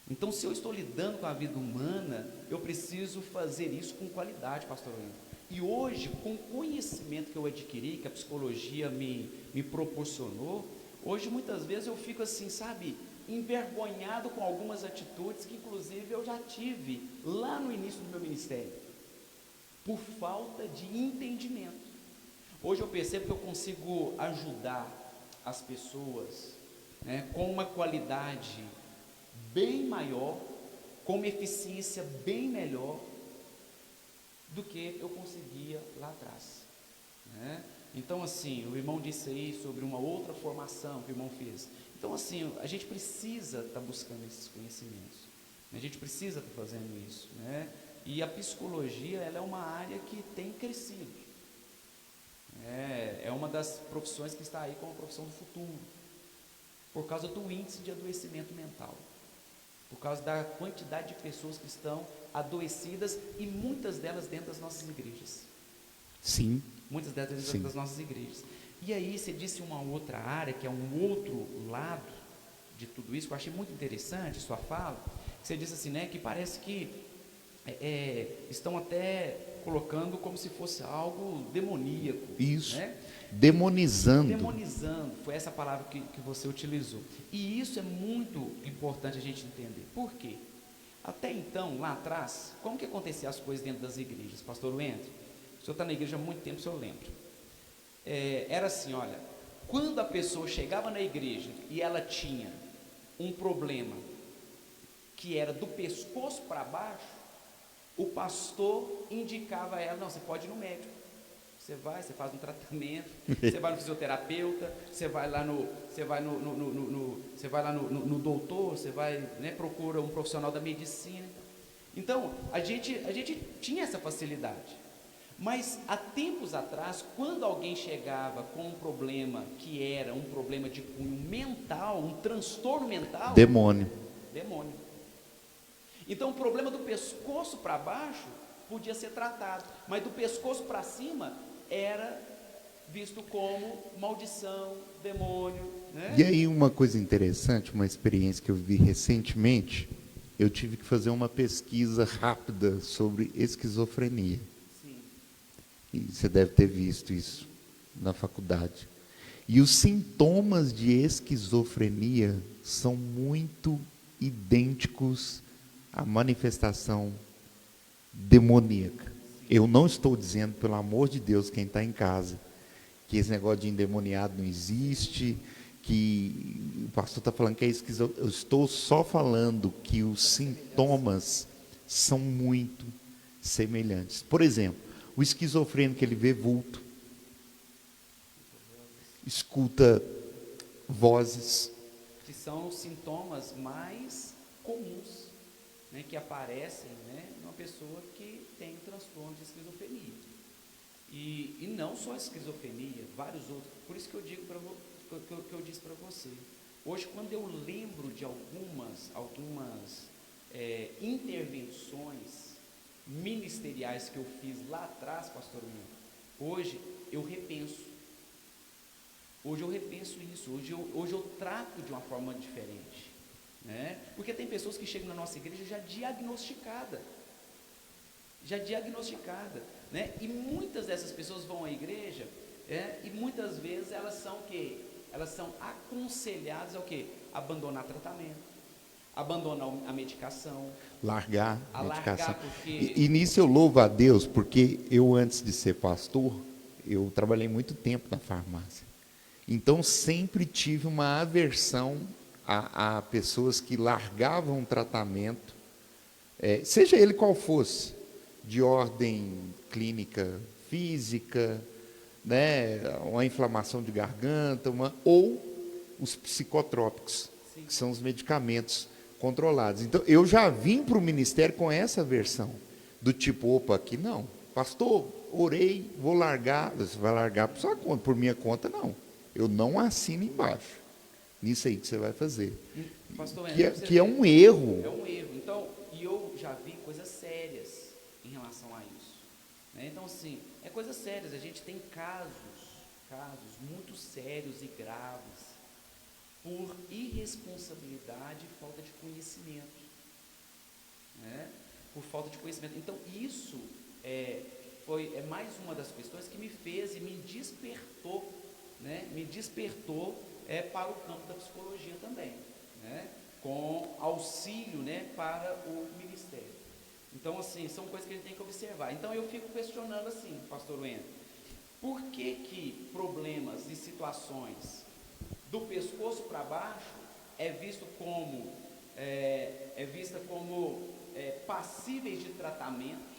Então, se eu estou lidando com a vida humana, eu preciso fazer isso com qualidade, pastor Wendel. E hoje, com o conhecimento que eu adquiri, que a psicologia me proporcionou, hoje muitas vezes eu fico assim, sabe, envergonhado com algumas atitudes que inclusive eu já tive lá no início do meu ministério, por falta de entendimento. Hoje eu percebo que eu consigo ajudar as pessoas, né, com uma qualidade bem maior, com uma eficiência bem melhor do que eu conseguia lá atrás, né? Então, assim, o irmão disse aí sobre uma outra formação que o irmão fez. Então, assim, a gente precisa estar buscando esses conhecimentos. A gente precisa estar fazendo isso, né? E a psicologia, ela é uma área que tem crescido. É uma das profissões que está aí como a profissão do futuro, por causa do índice de adoecimento mental, por causa da quantidade de pessoas que estão adoecidas, e muitas delas dentro das nossas igrejas. Sim. Muitas delas dentro Sim. das nossas igrejas. E aí você disse uma outra área, que é um outro lado de tudo isso, que eu achei muito interessante sua fala. Você disse assim, né, que parece que estão até colocando como se fosse algo demoníaco. Isso, né? demonizando. Demonizando, foi essa palavra que você utilizou. E isso é muito importante a gente entender. Por quê? Até então, lá atrás, como que aconteciam as coisas dentro das igrejas? Pastor Wendel, o senhor está na igreja há muito tempo, o senhor lembra. Era assim, olha, quando a pessoa chegava na igreja e ela tinha um problema que era do pescoço para baixo, o pastor indicava a ela, não, você pode ir no médico, você faz um tratamento, você vai no fisioterapeuta, você vai lá no doutor, você vai, né, procura um profissional da medicina. Então, a gente tinha essa facilidade, mas há tempos atrás, quando alguém chegava com um problema que era um problema de cunho mental, um transtorno mental, Demônio. Então, o problema do pescoço para baixo podia ser tratado, mas do pescoço para cima era visto como maldição, demônio, né? E aí uma coisa interessante, uma experiência que eu vi recentemente, eu tive que fazer uma pesquisa rápida sobre esquizofrenia. Sim. E você deve ter visto isso na faculdade. E os sintomas de esquizofrenia são muito idênticos à manifestação demoníaca. Eu não estou dizendo, pelo amor de Deus, quem está em casa, que esse negócio de endemoniado não existe, que o pastor está falando que é esquizofrenia. Eu estou só falando que os sintomas são muito semelhantes. Por exemplo, o esquizofrênico, ele vê vulto, escuta vozes. Que são os sintomas mais comuns, né, que aparecem, né, numa pessoa que tem um transtorno de esquizofrenia. E não só a esquizofrenia, vários outros. Por isso que eu digo que eu disse para você. Hoje, quando eu lembro de algumas intervenções ministeriais que eu fiz lá atrás, pastor William, hoje eu repenso. Hoje eu repenso isso, hoje eu trato de uma forma diferente, né? Porque tem pessoas que chegam na nossa igreja já diagnosticada, né? E muitas dessas pessoas vão à igreja, e muitas vezes elas são o quê? Elas são aconselhadas a o quê? Abandonar tratamento, abandonar a medicação, Largar a medicação. porque... E nisso eu louvo a Deus, porque eu, antes de ser pastor, eu trabalhei muito tempo na farmácia. Então, sempre tive uma aversão a pessoas que largavam um tratamento, seja ele qual fosse, de ordem clínica física, né, uma inflamação de garganta, ou os psicotrópicos, Sim. que são os medicamentos controlados. Então, eu já vim para o ministério com essa versão, do tipo, opa, aqui não, pastor, orei, vou largar. Você vai largar por sua conta, por minha conta não. Eu não assino embaixo. Nisso aí que você vai fazer. Pastor, Que é um erro. É um erro. Então, e eu já vi coisas sérias em relação a isso, né? Então, assim, coisas sérias. A gente tem casos muito sérios e graves por irresponsabilidade e falta de conhecimento, né? Por falta de conhecimento. Então, isso é mais uma das questões que me fez e me despertou, né? Para o campo da psicologia também, né? Com auxílio, né, para o ministério. Então, assim, são coisas que a gente tem que observar. Então, eu fico questionando assim, pastor Wendel, por que problemas e situações do pescoço para baixo é vista como passíveis de tratamento,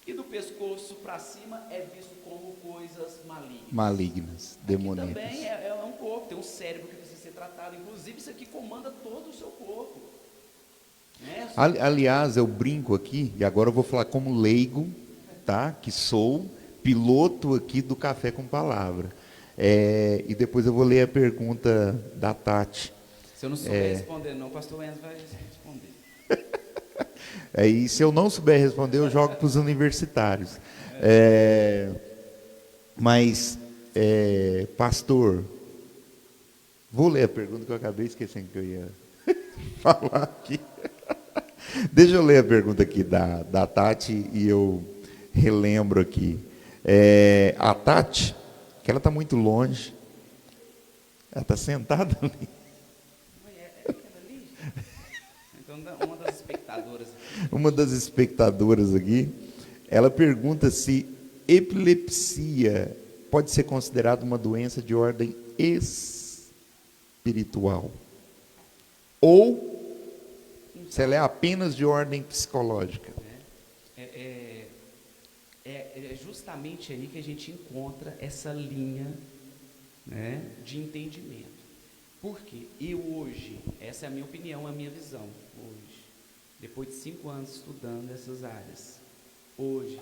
E do pescoço para cima é visto como coisas malignas. Malignas, demoníacas. Aqui também é um corpo, tem um cérebro que precisa ser tratado. Inclusive, isso aqui comanda todo o seu corpo. Né? Aliás, eu brinco aqui, e agora eu vou falar como leigo, tá? Que sou piloto aqui do Café com Palavra. E depois eu vou ler a pergunta da Tati. Se eu não souber responder, não, o pastor Enzo vai responder. E se eu não souber responder, eu jogo para os universitários. Pastor, vou ler a pergunta que eu acabei esquecendo que eu ia falar aqui. Deixa eu ler a pergunta aqui da Tati e eu relembro aqui. A Tati, que ela está muito longe, ela está sentada ali. Então, uma das espectadoras. Uma das espectadoras aqui, ela pergunta se epilepsia pode ser considerada uma doença de ordem espiritual ou se ela é apenas de ordem psicológica. É justamente aí que a gente encontra essa linha, né, de entendimento. Porque eu hoje, essa é a minha opinião, a minha visão, hoje, depois de 5 anos estudando essas áreas, hoje,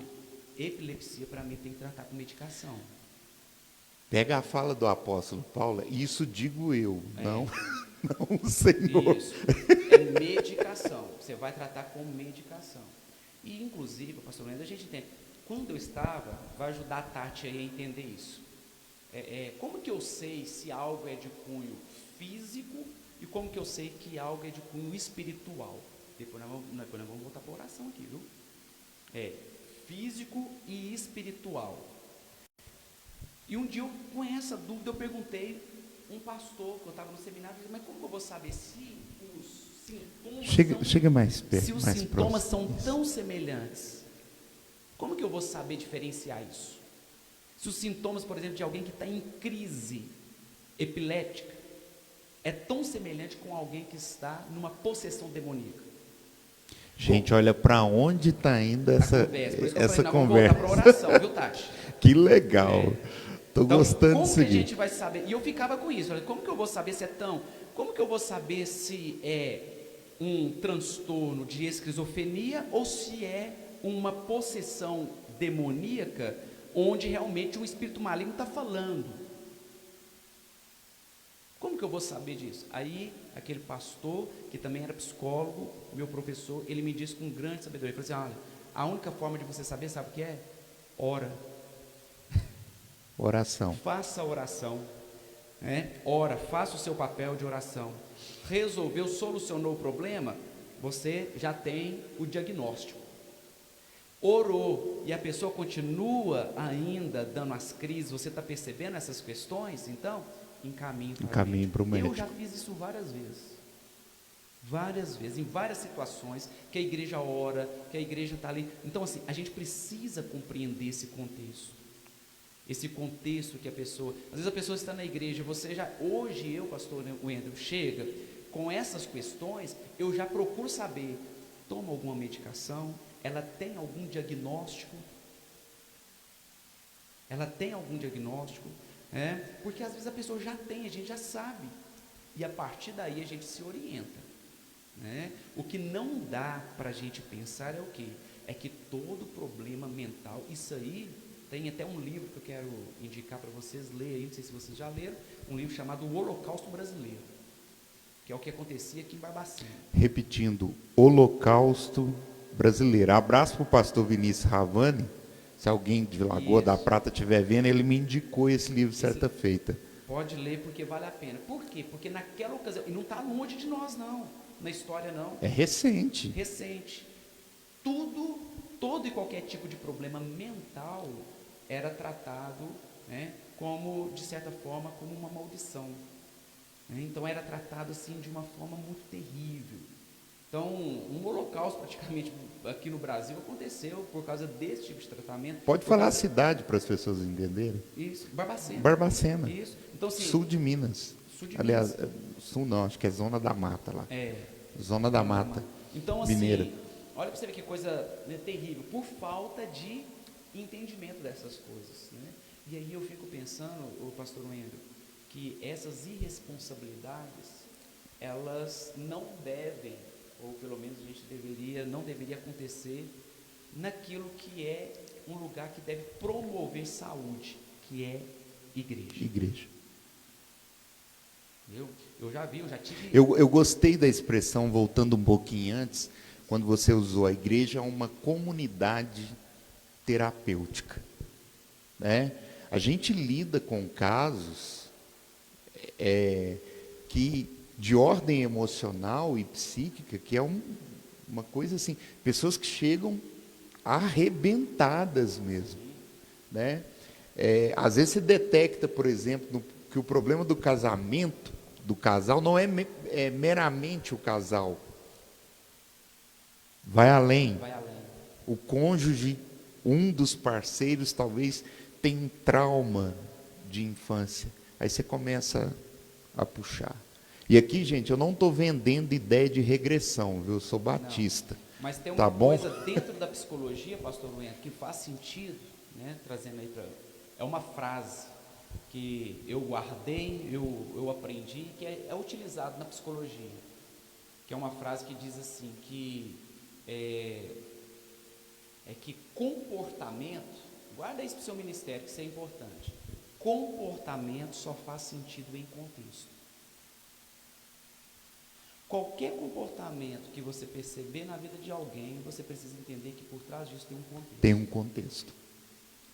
epilepsia para mim tem que tratar com medicação. Pega a fala do apóstolo Paulo, isso digo eu, não o Senhor. Isso, é medicação, você vai tratar com medicação. E inclusive, pastor Leandro, a gente tem, quando eu estava, vai ajudar a Tati aí a entender isso. Como que eu sei se algo é de cunho físico e como que eu sei que algo é de cunho espiritual? Depois nós vamos voltar para a oração aqui, viu? Físico e espiritual. E um dia, com essa dúvida, eu perguntei um pastor, que eu estava no seminário, eu disse, mas como que eu vou saber se os sintomas chega mais perto, se os mais sintomas próximo. são tão semelhantes? Como que eu vou saber diferenciar isso? Se os sintomas, por exemplo, de alguém que está em crise epilética é tão semelhante com alguém que está numa possessão demoníaca. Gente, olha para onde está indo essa conversa. Vamos voltar para a oração, viu, Tati? Que legal. Estou Então, gostando disso como que aqui. a gente vai saber? E eu ficava com isso. Olha, como que eu vou saber se é tão... Como que eu vou saber se é um transtorno de esquizofrenia ou se é uma possessão demoníaca onde realmente um espírito maligno está falando? Como que eu vou saber disso? Aí, aquele pastor, que também era psicólogo, meu professor, ele me disse com grande sabedoria, ele falou assim, olha, a única forma de você saber, sabe o que é? Ora. Oração. Faça a oração. Ora, faça o seu papel de oração. Resolveu, solucionou o problema, você já tem o diagnóstico. Orou e a pessoa continua ainda dando as crises, você está percebendo essas questões? Então, encaminhe para o médico. Eu já fiz isso várias vezes, em várias situações, que a igreja ora, que a igreja está ali. Então, assim, a gente precisa compreender esse contexto que a pessoa, às vezes a pessoa está na igreja, hoje eu, pastor Wendel, chega com essas questões, eu já procuro saber, toma alguma medicação, ela tem algum diagnóstico, porque às vezes a pessoa já tem, a gente já sabe, e a partir daí a gente se orienta, O que não dá para a gente pensar é o quê? É que todo problema mental, isso aí, tem até um livro que eu quero indicar para vocês lerem, não sei se vocês já leram, um livro chamado O Holocausto Brasileiro, que é o que acontecia aqui em Barbacena. Repetindo, Holocausto Brasileiro. Abraço para o pastor Vinícius Ravani, se alguém de Lagoa da Prata estiver vendo, ele me indicou esse livro certa feita. Pode ler porque vale a pena. Por quê? Porque naquela ocasião, e não está longe de nós não, na história não. É recente. Recente. Todo e qualquer tipo de problema mental era tratado, como, de certa forma, como uma maldição. Então era tratado assim de uma forma muito terrível. Então, um holocausto praticamente aqui no Brasil aconteceu por causa desse tipo de tratamento. Pode falar a cidade para as pessoas entenderem? Isso, Barbacena. Barbacena. Isso. Então, assim, sul de Minas. Aliás, sul não, acho que é Zona da Mata lá. Zona da Mata. Então, assim, Mineira. Olha para você ver que coisa, né, terrível, por falta de entendimento dessas coisas, né? E aí eu fico pensando, o pastor Wendel, que essas irresponsabilidades, elas não devem, ou pelo menos a gente não deveria acontecer naquilo que é um lugar que deve promover saúde, que é igreja. Igreja. Eu já vi, eu já tive... Eu gostei da expressão, voltando um pouquinho antes, quando você usou a igreja, é uma comunidade terapêutica, né? A gente lida com casos que de ordem emocional e psíquica, que é uma coisa assim, pessoas que chegam arrebentadas mesmo, né? Às vezes você detecta, por exemplo, que o problema do casamento, do casal, não é meramente o casal, vai além. O cônjuge, um dos parceiros, talvez tenha um trauma de infância, aí você começa a puxar. E aqui, gente, eu não estou vendendo ideia de regressão, viu? Eu sou batista. Não, mas tem uma tá coisa dentro da psicologia, pastor Wendel, que faz sentido, né? Trazendo aí para... É uma frase que eu guardei, eu aprendi, que é utilizado na psicologia, que é uma frase que diz assim, que que comportamento, guarda isso para o seu ministério, que isso é importante, comportamento só faz sentido em contexto. Qualquer comportamento que você perceber na vida de alguém, você precisa entender que por trás disso tem um contexto. Tem um contexto.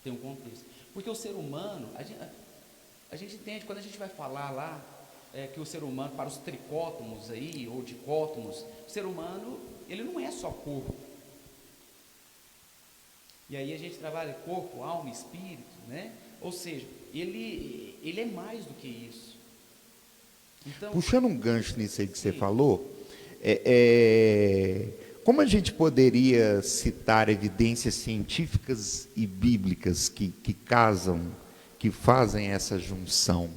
Tem um contexto. Porque o ser humano, a gente entende, quando a gente vai falar lá, que o ser humano, para os tricótomos aí, ou dicótomos, o ser humano, ele não é só corpo. E aí a gente trabalha corpo, alma, espírito, né? Ou seja, ele é mais do que isso. Então, puxando um gancho nisso aí que você falou, como a gente poderia citar evidências científicas e bíblicas que casam, que fazem essa junção?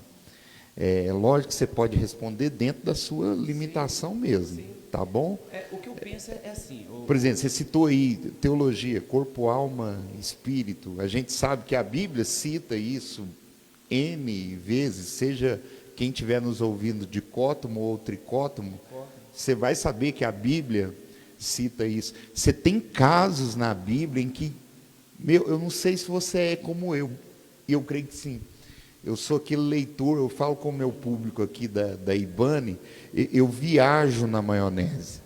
Lógico que você pode responder dentro da sua limitação mesmo, tá bom? O que eu penso é assim... Por exemplo, você citou aí teologia, corpo, alma, espírito. A gente sabe que a Bíblia cita isso N vezes, seja quem estiver nos ouvindo dicótomo ou tricótomo, você vai saber que a Bíblia cita isso. Você tem casos na Bíblia em que, eu não sei se você é como eu, e eu creio que sim. Eu sou aquele leitor, eu falo com o meu público aqui da IBANE, eu viajo na maionese,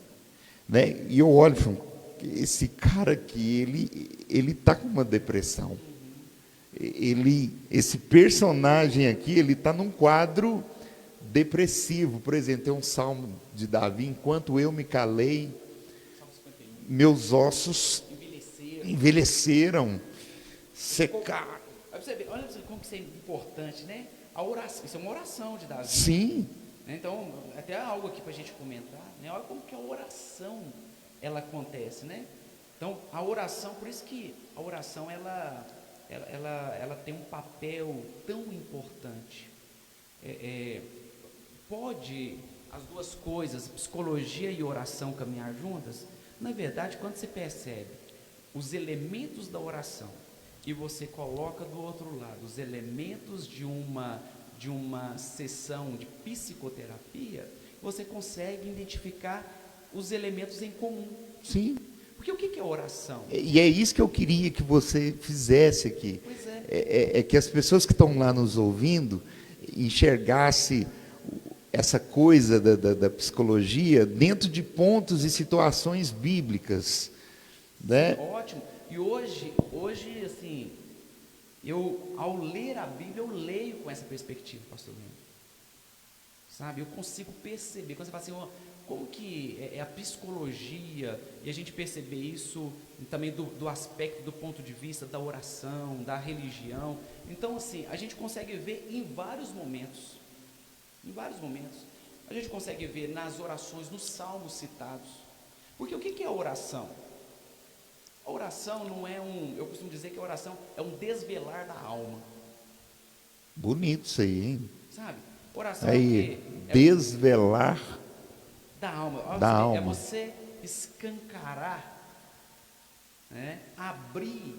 né? E eu olho e falo, esse cara aqui, ele está com uma depressão. Esse personagem aqui, ele está num quadro depressivo. Por exemplo, tem um salmo de Davi: enquanto eu me calei, meus ossos envelheceram, secaram. Olha como que isso é importante, né? A oração, isso é uma oração de Davi. Sim. Então, até algo aqui para a gente comentar, né? Olha como que a oração, ela acontece, né? Então, a oração, por isso que a oração, ela tem um papel tão importante. Pode as duas coisas, psicologia e oração, caminhar juntas? Na verdade, quando você percebe os elementos da oração e você coloca do outro lado os elementos de uma sessão de psicoterapia, você consegue identificar os elementos em comum. Sim. Porque o que é oração? E é isso que eu queria que você fizesse aqui. Pois é que as pessoas que estão lá nos ouvindo enxergassem essa coisa da psicologia dentro de pontos e situações bíblicas, né? Ótimo. E hoje assim, ao ler a Bíblia, eu leio com essa perspectiva, pastor Lino. Sabe, eu consigo perceber, quando você fala assim, como que é a psicologia, e a gente perceber isso também do aspecto, do ponto de vista da oração, da religião. Então, assim, a gente consegue ver em vários momentos. A gente consegue ver nas orações, nos salmos citados. Porque o que é a oração? A oração não é eu costumo dizer que a oração é um desvelar da alma. Bonito isso aí, hein? Sabe? Oração aí, desvelar da alma. Da alma. É você escancarar né? Abrir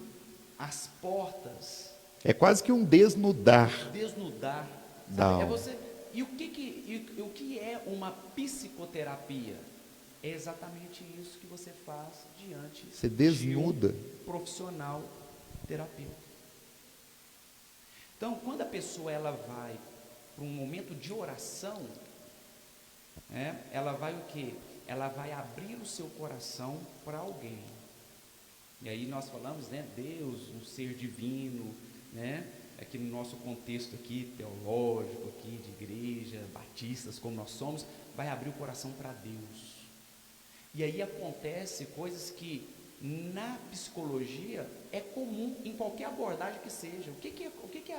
as portas, É quase que um desnudar desnudar, da sabe? É alma. você. E o que é uma psicoterapia? É exatamente isso que você faz diante Você desnuda. de um profissional terapeuta. Então, quando a pessoa ela vai para um momento de oração, né, ela vai o quê? Ela vai abrir o seu coração para alguém. E aí nós falamos, né, Deus, um ser divino, né, aqui no nosso contexto aqui teológico, aqui de igreja, batistas como nós somos, vai abrir o coração para Deus. E aí acontece coisas que na psicologia é comum em qualquer abordagem que seja. O que é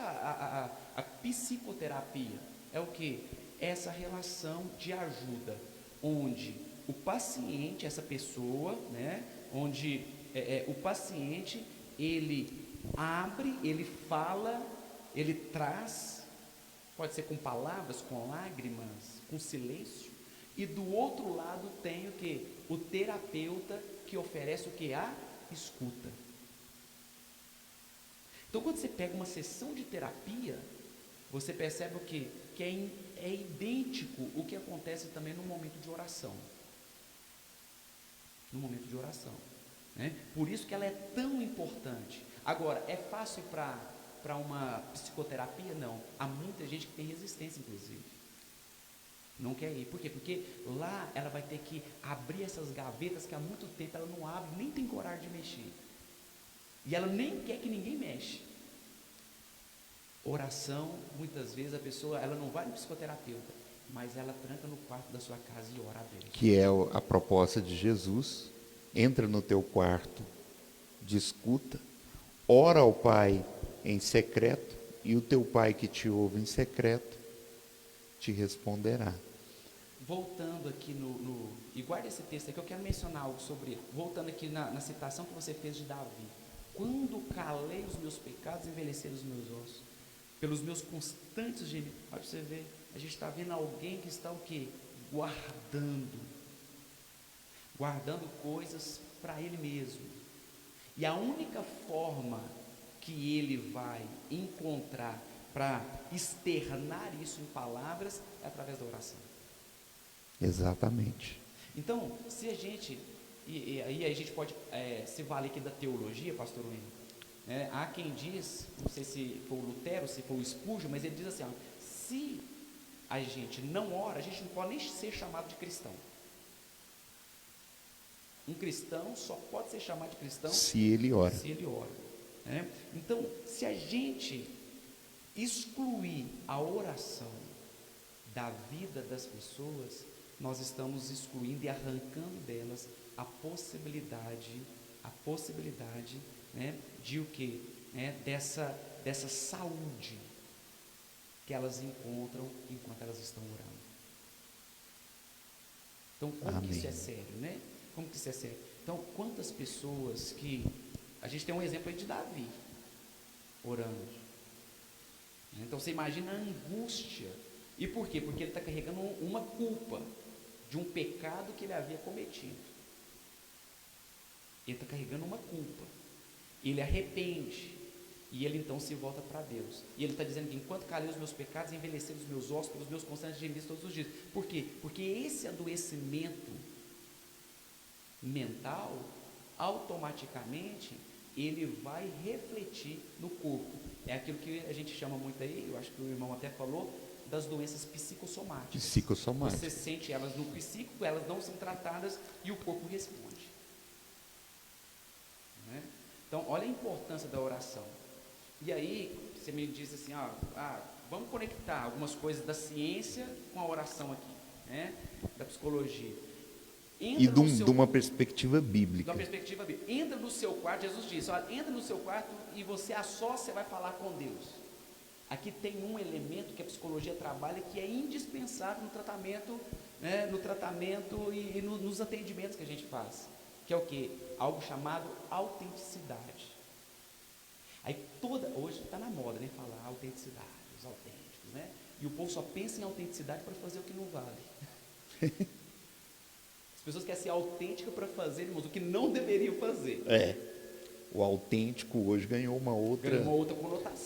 a psicoterapia? É o que? Essa relação de ajuda, onde o paciente, essa pessoa, né, onde o paciente, ele abre, ele fala, ele traz, pode ser com palavras, com lágrimas, com silêncio, e do outro lado tem o que? O terapeuta que oferece o que? A escuta. Então, quando você pega uma sessão de terapia, você percebe o quê? Que é idêntico o que acontece também no momento de oração. No momento de oração, né? Por isso que ela é tão importante. Agora, é fácil para uma psicoterapia? Não. Há muita gente que tem resistência, inclusive. Não quer ir. Por quê? Porque lá ela vai ter que abrir essas gavetas que há muito tempo ela não abre, nem tem coragem de mexer. E ela nem quer que ninguém mexa. Oração, muitas vezes a pessoa, ela não vai no psicoterapeuta, mas ela tranca no quarto da sua casa e ora a Deus. Que é a proposta de Jesus. Entra no teu quarto, discuta, ora ao Pai em secreto, e o teu Pai que te ouve em secreto te responderá. Voltando aqui e guarda esse texto aqui, eu quero mencionar algo sobre ele. Voltando aqui na citação que você fez de Davi. Quando calei os meus pecados, envelheceram os meus ossos. Pelos meus constantes gemidos. Olha para você ver, a gente está vendo alguém que está o quê? Guardando coisas para ele mesmo. E a única forma que ele vai encontrar para externar isso em palavras é através da oração. Exatamente. Então, se a gente, e aí a gente pode se valer aqui da teologia, pastor Wendel, né? Há quem diz, não sei se foi o Lutero, se foi o Spurgeon, mas ele diz assim, ó, se a gente não ora, a gente não pode nem ser chamado de cristão. Um cristão só pode ser chamado de cristão se ele ora. Né? Então, se a gente excluir a oração da vida das pessoas, nós estamos excluindo e arrancando delas a possibilidade, né, de o quê? Né, dessa saúde que elas encontram enquanto elas estão orando. Então, como que isso é sério, né? Como que isso é sério? Então, quantas pessoas que... A gente tem um exemplo aí de Davi, orando. Então, você imagina a angústia. E por quê? Porque ele está carregando uma culpa de um pecado que ele havia cometido. Ele está carregando uma culpa. Ele arrepende. E ele então se volta para Deus. E ele está dizendo que enquanto calei os meus pecados, envelheceram os meus ossos pelos meus constantes gemidos todos os dias. Por quê? Porque esse adoecimento mental, automaticamente, ele vai refletir no corpo. É aquilo que a gente chama muito aí, eu acho que o irmão até falou, das doenças psicossomáticas. Você sente elas no psíquico, elas não são tratadas e o corpo responde. Né? Então, olha a importância da oração. E aí, você me diz assim, vamos conectar algumas coisas da ciência com a oração aqui, né? Da psicologia. E de uma perspectiva bíblica. Entra no seu quarto, Jesus disse, entra no seu quarto e você a sós, você vai falar com Deus. Aqui tem um elemento que a psicologia trabalha que é indispensável no tratamento, né, e nos atendimentos que a gente faz, que é o quê? Algo chamado autenticidade. Aí hoje está na moda, né, falar autenticidade, os autênticos, né? E o povo só pensa em autenticidade para fazer o que não vale. As pessoas querem ser autênticas para fazer, irmãos, o que não deveriam fazer. O autêntico hoje ganhou uma outra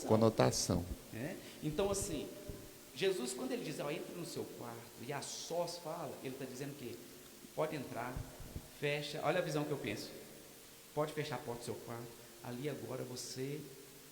conotação. Né? Então, assim, Jesus, quando ele diz, ó, entra no seu quarto e a sós fala, ele está dizendo que pode entrar, fecha, olha a visão que eu penso, pode fechar a porta do seu quarto, ali agora você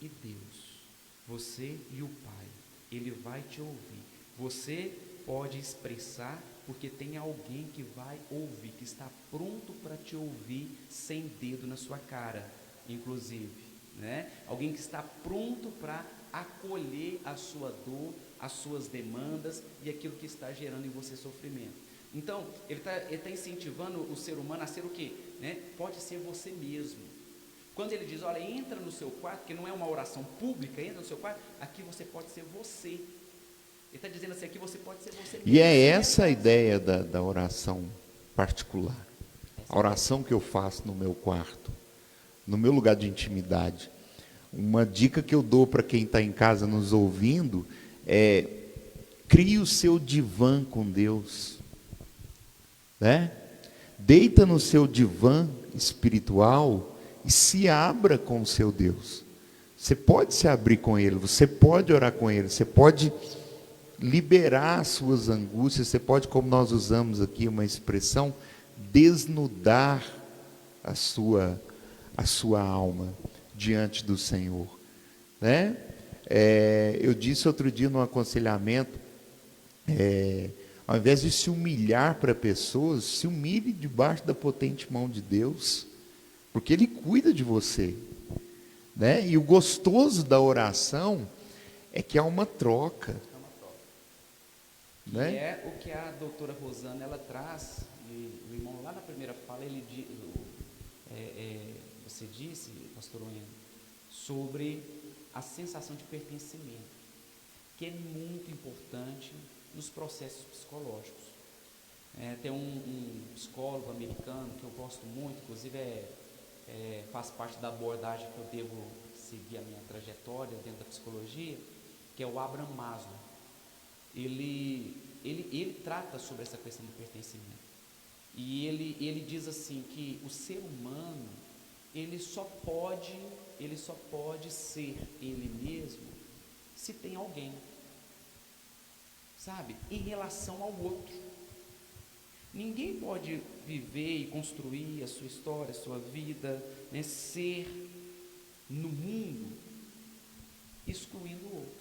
e Deus, você e o Pai, Ele vai te ouvir, você pode expressar, porque tem alguém que vai ouvir, que está pronto para te ouvir, sem dedo na sua cara, inclusive, né? Alguém que está pronto para acolher a sua dor, as suas demandas e aquilo que está gerando em você sofrimento. Então, ele tá incentivando o ser humano a ser o quê? Né? Pode ser você mesmo. Quando ele diz, olha, entra no seu quarto, que não é uma oração pública, entra no seu quarto, aqui você pode ser você. Ele está dizendo assim, aqui você pode ser você mesmo. E é essa a ideia da oração particular. A oração que eu faço no meu quarto, no meu lugar de intimidade. Uma dica que eu dou para quem está em casa nos ouvindo é: crie o seu divã com Deus, né? Deita no seu divã espiritual e se abra com o seu Deus. Você pode se abrir com Ele, você pode orar com Ele, você pode liberar as suas angústias, você pode, como nós usamos aqui uma expressão, desnudar a sua alma diante do Senhor, né? Eu disse outro dia no aconselhamento, ao invés de se humilhar para pessoas, se humilhe debaixo da potente mão de Deus, porque Ele cuida de você, né? E o gostoso da oração é que há uma troca. Né? É o que a doutora Rosana ela traz, e o irmão lá na primeira fala, ele você disse, pastor Wendel, sobre a sensação de pertencimento, que é muito importante nos processos psicológicos. Tem um psicólogo americano que eu gosto muito, inclusive faz parte da abordagem que eu devo seguir a minha trajetória dentro da psicologia, que é o Abraham Maslow. Ele trata sobre essa questão do pertencimento. E ele diz assim que o ser humano, ele só pode ser ele mesmo se tem alguém, sabe, em relação ao outro. Ninguém pode viver e construir a sua história, a sua vida, né, ser no mundo excluindo o outro.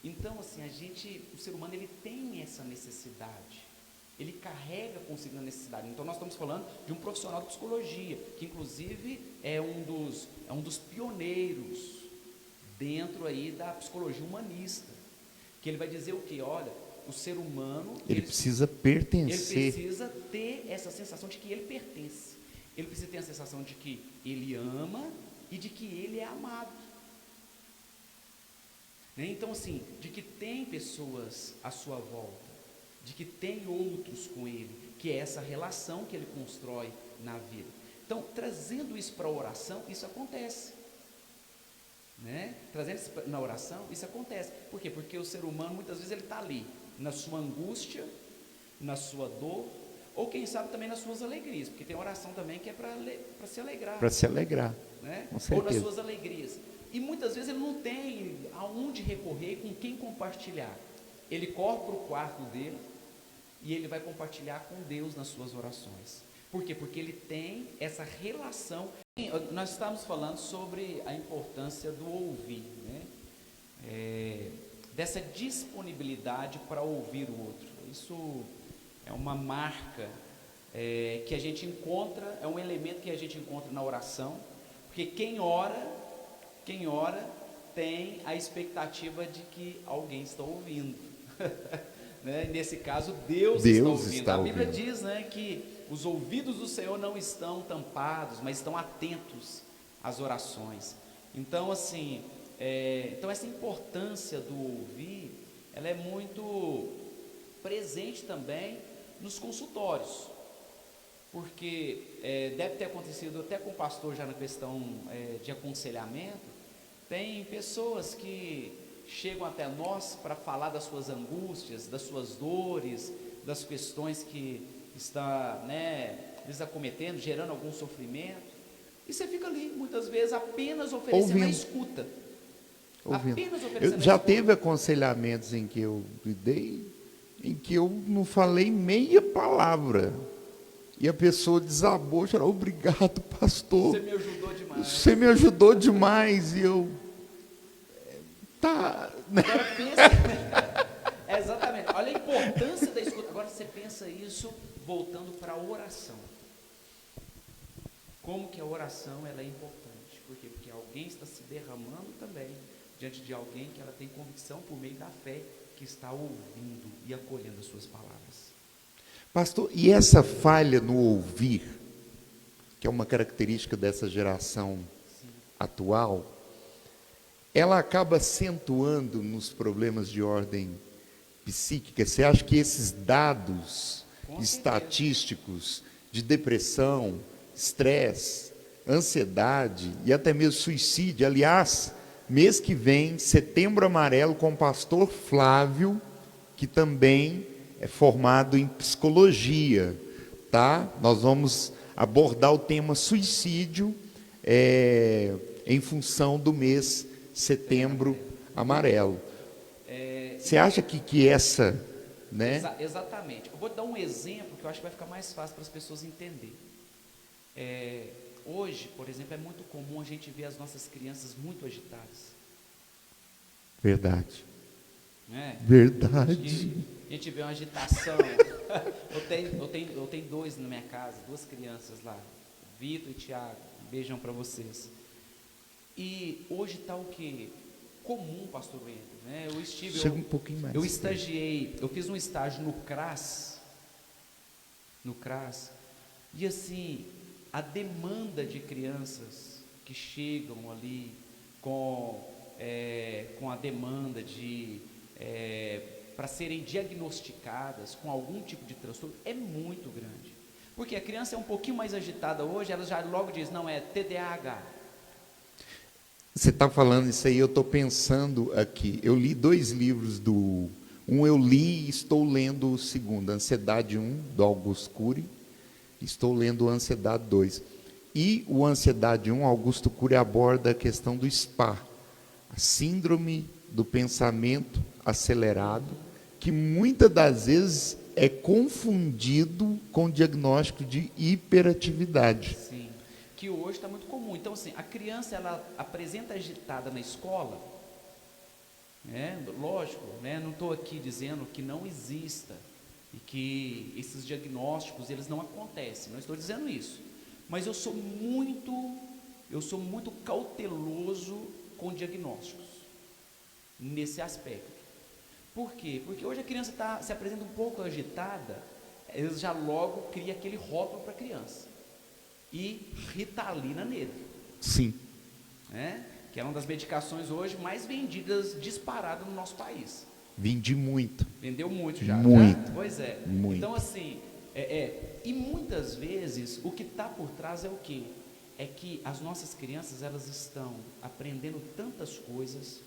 Então, assim, o ser humano, ele tem essa necessidade, ele carrega consigo a necessidade. Então, nós estamos falando de um profissional de psicologia, que inclusive é um dos pioneiros dentro aí da psicologia humanista, que ele vai dizer o quê? Olha, o ser humano, ele precisa pertencer. Ele precisa ter essa sensação de que ele pertence, ele precisa ter a sensação de que ele ama e de que ele é amado. Então, assim, de que tem pessoas à sua volta, de que tem outros com ele, que é essa relação que ele constrói na vida. Então, trazendo isso para a oração, isso acontece, né? Trazendo isso na oração, isso acontece. Por quê? Porque o ser humano, muitas vezes, ele está ali, na sua angústia, na sua dor, ou quem sabe também nas suas alegrias, porque tem oração também que é para se alegrar. Para se alegrar, né? Com certeza. Ou nas suas alegrias. E muitas vezes ele não tem aonde recorrer, com quem compartilhar. Ele corre para o quarto dele e ele vai compartilhar com Deus nas suas orações. Por quê? Porque ele tem essa relação. Nós estamos falando sobre a importância do ouvir, né? Dessa disponibilidade para ouvir o outro. Isso é uma marca que a gente encontra, é um elemento que a gente encontra na oração, porque quem ora tem a expectativa de que alguém está ouvindo. Né? Nesse caso, Deus está ouvindo. A Bíblia diz, né, que os ouvidos do Senhor não estão tampados, mas estão atentos às orações. Então, assim, então essa importância do ouvir, ela é muito presente também nos consultórios, porque deve ter acontecido até com o pastor já na questão de aconselhamento. Tem pessoas que chegam até nós para falar das suas angústias, das suas dores, das questões que está, né, lhes acometendo, gerando algum sofrimento, E você fica ali, muitas vezes, apenas oferecendo a escuta. Ouvindo. Apenas oferecendo Já a escuta. teve aconselhamentos em que eu dei, em que eu não falei meia palavra. E a pessoa desabou, chorou, obrigado, pastor. Você me ajudou demais. Você me ajudou demais. E eu... Tá... Agora pensa... exatamente. Olha a importância da escuta. Agora você pensa isso voltando para a oração. Como que a oração ela é importante? Por quê? Porque alguém está se derramando também diante de alguém que ela tem convicção por meio da fé, que está ouvindo e acolhendo as suas palavras. Pastor, e essa falha no ouvir, que é uma característica dessa geração atual, ela acaba acentuando nos problemas de ordem psíquica. Você acha que esses dados estatísticos de depressão, estresse, ansiedade e até mesmo suicídio, aliás, mês que vem, Setembro Amarelo, com o pastor Flávio, que também é formado em psicologia, tá? Nós vamos abordar o tema suicídio em função do mês Setembro Amarelo. Você acha que essa, né? Exatamente. Eu vou dar um exemplo que eu acho que vai ficar mais fácil para as pessoas entenderem. Hoje, por exemplo, é muito comum a gente ver as nossas crianças muito agitadas. Verdade. Né? Verdade. A gente vê uma agitação. eu tenho dois na minha casa, duas crianças lá, Vitor e Tiago. Um beijão para vocês. E hoje está o quê? Comum, pastor Wendel, né? Chega um pouquinho mais. Eu estagiei, eu fiz um estágio no CRAS, e assim, a demanda de crianças que chegam ali com a demanda de para serem diagnosticadas com algum tipo de transtorno é muito grande, porque a criança é um pouquinho mais agitada hoje, ela já logo diz, não, é TDAH. Você está falando isso aí, eu estou pensando aqui, eu li 2 livros um eu li e estou lendo o segundo, Ansiedade 1, do Augusto Cury, estou lendo o Ansiedade 2. E o Ansiedade 1, Augusto Cury aborda a questão do SPA, a síndrome do pensamento acelerado, que muitas das vezes é confundido com o diagnóstico de hiperatividade. Sim, que hoje está muito comum. Então, assim, a criança, ela apresenta agitada na escola, lógico, não estou aqui dizendo que não exista, e que esses diagnósticos, eles não acontecem, não estou dizendo isso, mas eu sou muito cauteloso com diagnósticos, nesse aspecto. Por quê? Porque hoje a criança se apresenta um pouco agitada, eles já logo criam aquele rótulo para a criança, e Ritalina nele. Sim. Que é uma das medicações hoje mais vendidas disparada no nosso país. Vendi muito. Vendeu muito já. Muito. Já? Pois é. Muito. Então, assim, e muitas vezes o que está por trás é o quê? É que as nossas crianças, elas estão aprendendo tantas coisas,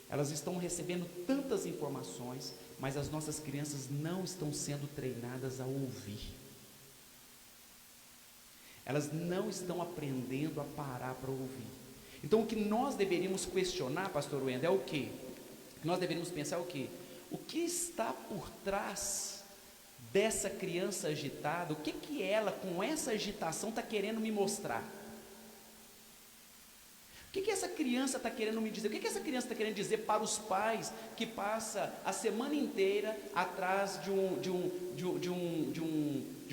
elas estão recebendo tantas informações, mas as nossas crianças não estão sendo treinadas a ouvir. Elas não estão aprendendo a parar para ouvir. Então, o que nós deveríamos questionar, pastor Wendel, é o quê? Nós deveríamos pensar o quê? O que está por trás dessa criança agitada? O que ela, com essa agitação, está querendo me mostrar? O que essa criança está querendo me dizer? O que essa criança está querendo dizer para os pais que passa a semana inteira atrás de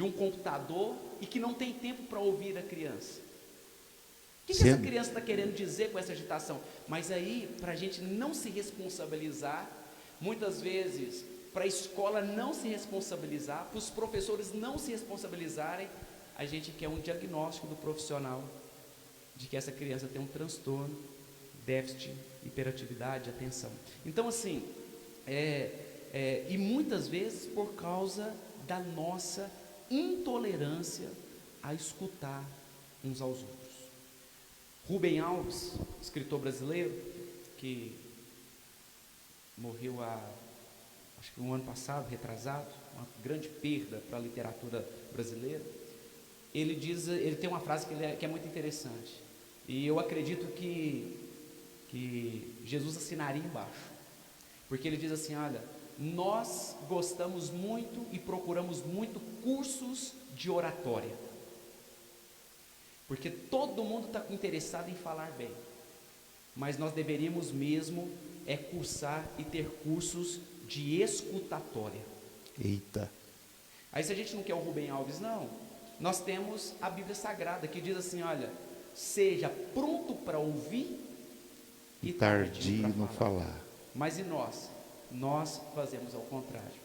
um computador e que não tem tempo para ouvir a criança? O que essa criança está querendo dizer com essa agitação? Mas aí, para a gente não se responsabilizar, muitas vezes, para a escola não se responsabilizar, para os professores não se responsabilizarem, a gente quer um diagnóstico do profissional de que essa criança tem um transtorno, déficit, hiperatividade, atenção. Então, assim, e muitas vezes por causa da nossa intolerância a escutar uns aos outros. Rubem Alves, escritor brasileiro, que morreu acho que um ano passado, retrasado, uma grande perda para a literatura brasileira. ele diz, ele tem uma frase que é muito interessante, e eu acredito que Jesus assinaria embaixo, porque ele diz assim: olha, nós gostamos muito e procuramos muito cursos de oratória, porque todo mundo está interessado em falar bem, mas nós deveríamos mesmo cursar e ter cursos de escutatória. Eita. Aí, se a gente não quer o Rubem Alves, não, nós temos a Bíblia Sagrada, que diz assim: olha, seja pronto para ouvir e tardio no falar. Mas e nós? Nós fazemos ao contrário.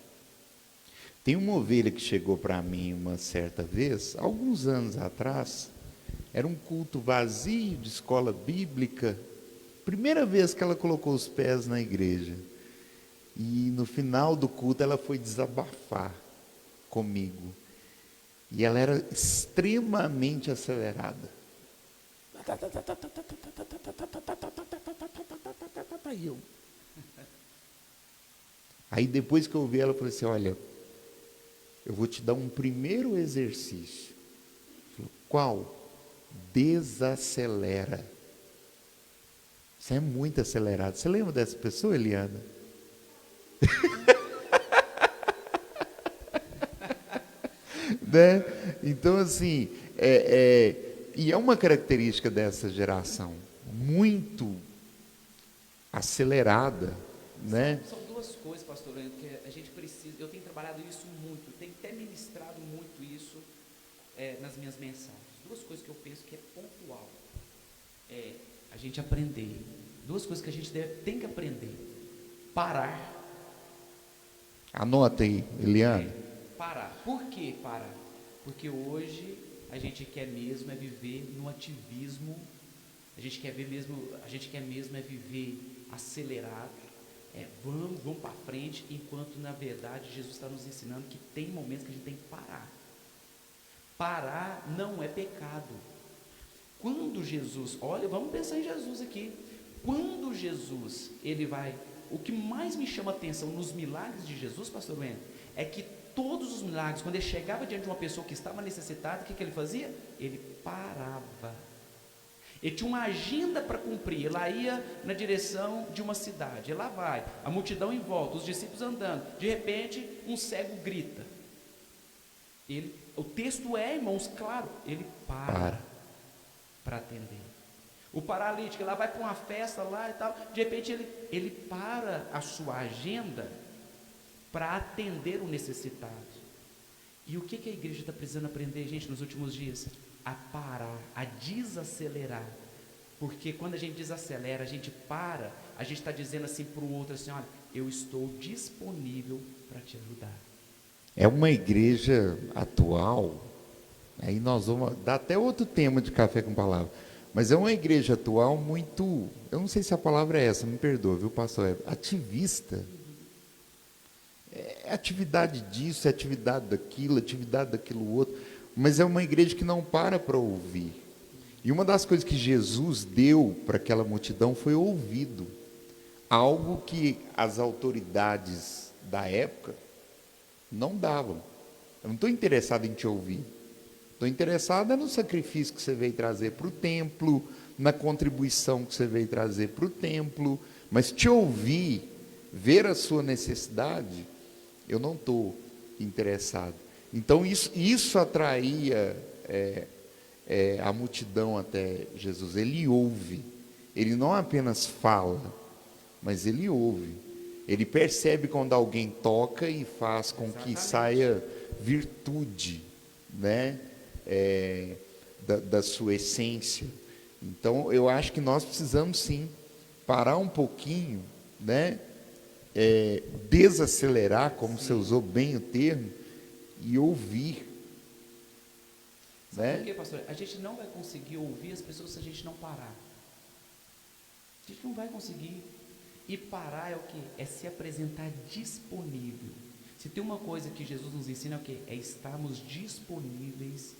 Tem uma ovelha que chegou para mim uma certa vez, alguns anos atrás, era um culto vazio de escola bíblica, primeira vez que ela colocou os pés na igreja, e no final do culto ela foi desabafar comigo, e ela era extremamente acelerada. Aí depois que eu ouvi ela, eu falei assim: olha, eu vou te dar um primeiro exercício. Falei: qual? Desacelera. Você é muito acelerado. Você lembra dessa pessoa, Eliana? Né? Então, assim, e é uma característica dessa geração, muito acelerada, né? São duas coisas, pastor, que a gente precisa, eu tenho trabalhado isso muito, tenho até ministrado muito isso nas minhas mensagens. Duas coisas que eu penso que é pontual, a gente aprender, duas coisas que a gente tem que aprender: parar. Anota aí, Eliana. Parar. Por que parar? Porque hoje a gente quer mesmo viver no ativismo, a gente quer mesmo viver acelerado, vamos para frente, enquanto na verdade Jesus está nos ensinando que tem momentos que a gente tem que parar. Parar não é pecado. Quando Jesus, olha, vamos pensar em Jesus aqui. Quando Jesus, o que mais me chama a atenção nos milagres de Jesus, pastor Wendel, é que todos os milagres, quando ele chegava diante de uma pessoa que estava necessitada, o que ele fazia? Ele parava. Ele tinha uma agenda para cumprir. Ele ia na direção de uma cidade, lá vai, a multidão em volta, os discípulos andando, de repente um cego grita. O texto irmãos, claro, ele para atender. O paralítico, lá vai para uma festa lá e tal, de repente ele para a sua agenda para atender o necessitado. E o que a igreja está precisando aprender, gente, nos últimos dias? A parar, a desacelerar. Porque quando a gente desacelera, a gente para, a gente está dizendo assim para o outro assim: olha, eu estou disponível para te ajudar. É uma igreja atual, aí nós vamos dar até outro tema de Café com Palavra, mas é uma igreja atual muito, eu não sei se a palavra é essa, me perdoa, viu, pastor? Ativista. É atividade disso, é atividade daquilo outro, mas é uma igreja que não para ouvir. E uma das coisas que Jesus deu para aquela multidão foi ouvido, algo que as autoridades da época não davam. Eu não estou interessado em te ouvir, estou interessado no sacrifício que você veio trazer para o templo, na contribuição que você veio trazer para o templo, mas te ouvir, ver a sua necessidade, eu não estou interessado. Então isso atraía a multidão até Jesus. Ele ouve, ele não apenas fala, mas ele ouve. Ele percebe quando alguém toca e faz com que saia virtude, né, da sua essência. Então eu acho que nós precisamos sim parar um pouquinho, né, desacelerar, como você usou bem o termo, e ouvir. Sabe Né? por quê, pastor? A gente não vai conseguir ouvir as pessoas se a gente não parar. A gente não vai conseguir. E parar é o quê? É se apresentar disponível. Se tem uma coisa que Jesus nos ensina, é o quê? É estarmos disponíveis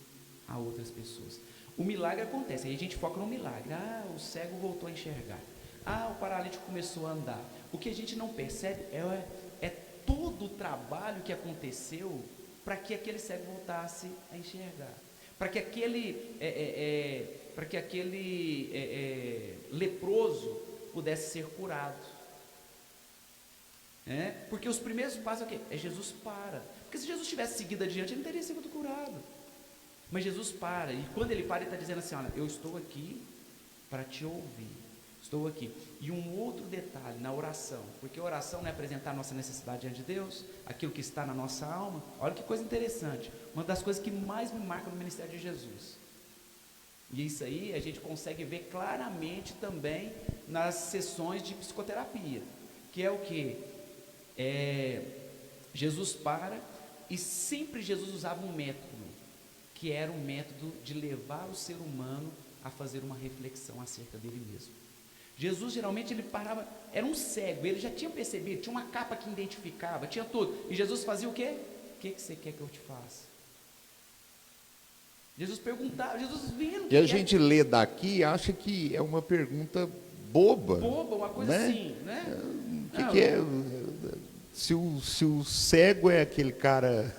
a outras pessoas. O milagre acontece, aí a gente foca no milagre. O cego voltou a enxergar. O paralítico começou a andar. O que a gente não percebe é todo o trabalho que aconteceu para que aquele cego voltasse a enxergar. para que aquele leproso pudesse ser curado. Porque os primeiros passos é o quê? Jesus para. Porque se Jesus tivesse seguido adiante, ele não teria sido curado. Mas Jesus para, e quando ele para, ele está dizendo assim: olha, eu estou aqui para te ouvir, estou aqui. E um outro detalhe na oração, porque a oração não é apresentar a nossa necessidade diante de Deus, aquilo que está na nossa alma. Olha que coisa interessante, uma das coisas que mais me marca no ministério de Jesus, e isso aí a gente consegue ver claramente também nas sessões de psicoterapia, que é o que? Jesus para, e sempre Jesus usava um método, que era um método de levar o ser humano a fazer uma reflexão acerca dele mesmo. Jesus geralmente ele parava, era um cego, ele já tinha percebido, tinha uma capa que identificava, tinha tudo, e Jesus fazia o quê? O que você quer que eu te faça? Jesus perguntava, Jesus vendo. E a gente lê daqui e acha que é uma pergunta boba. Boba, uma coisa né? assim, né? O que é? Se o cego é aquele cara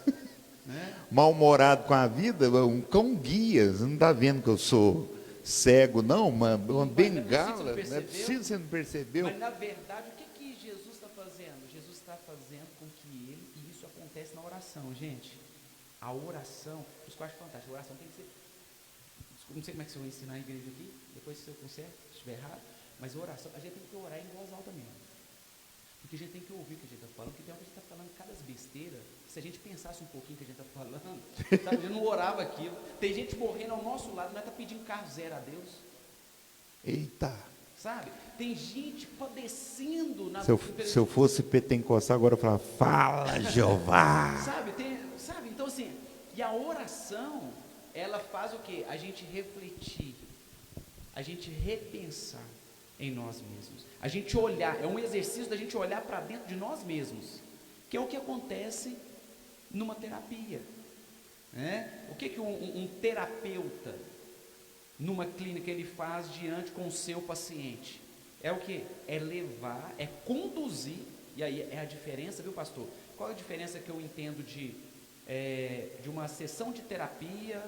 mal-humorado com a vida, um cão guia, você não está vendo que eu sou cego, não? Uma bengala, não é possível, você não percebeu? Mas na verdade, o que Jesus está fazendo? Jesus está fazendo com que ele, e isso acontece na oração, gente. A oração, por isso que eu acho fantástico, a oração tem que ser, não sei como é que eu vou ensinar a igreja aqui, depois se eu conserto, se estiver errado, mas a oração, a gente tem que orar em voz alta mesmo. Porque a gente tem que ouvir o que a gente está falando, porque tem hora que a gente está falando cada besteira. Se a gente pensasse um pouquinho o que a gente está falando, sabe, a gente não orava aquilo. Tem gente morrendo ao nosso lado, nós está pedindo carro zero a Deus. Eita! Sabe? Tem gente padecendo na Se eu fosse pentecostal agora eu falava, fala Jeová! Sabe? Então assim, e a oração, ela faz o quê? A gente refletir, a gente repensar em nós mesmos, a gente olhar, é um exercício da gente olhar para dentro de nós mesmos, que é o que acontece numa terapia, O que um terapeuta numa clínica ele faz diante com o seu paciente? É o que? É levar, é conduzir, e aí é a diferença, viu, pastor? Qual é a diferença que eu entendo de uma sessão de terapia,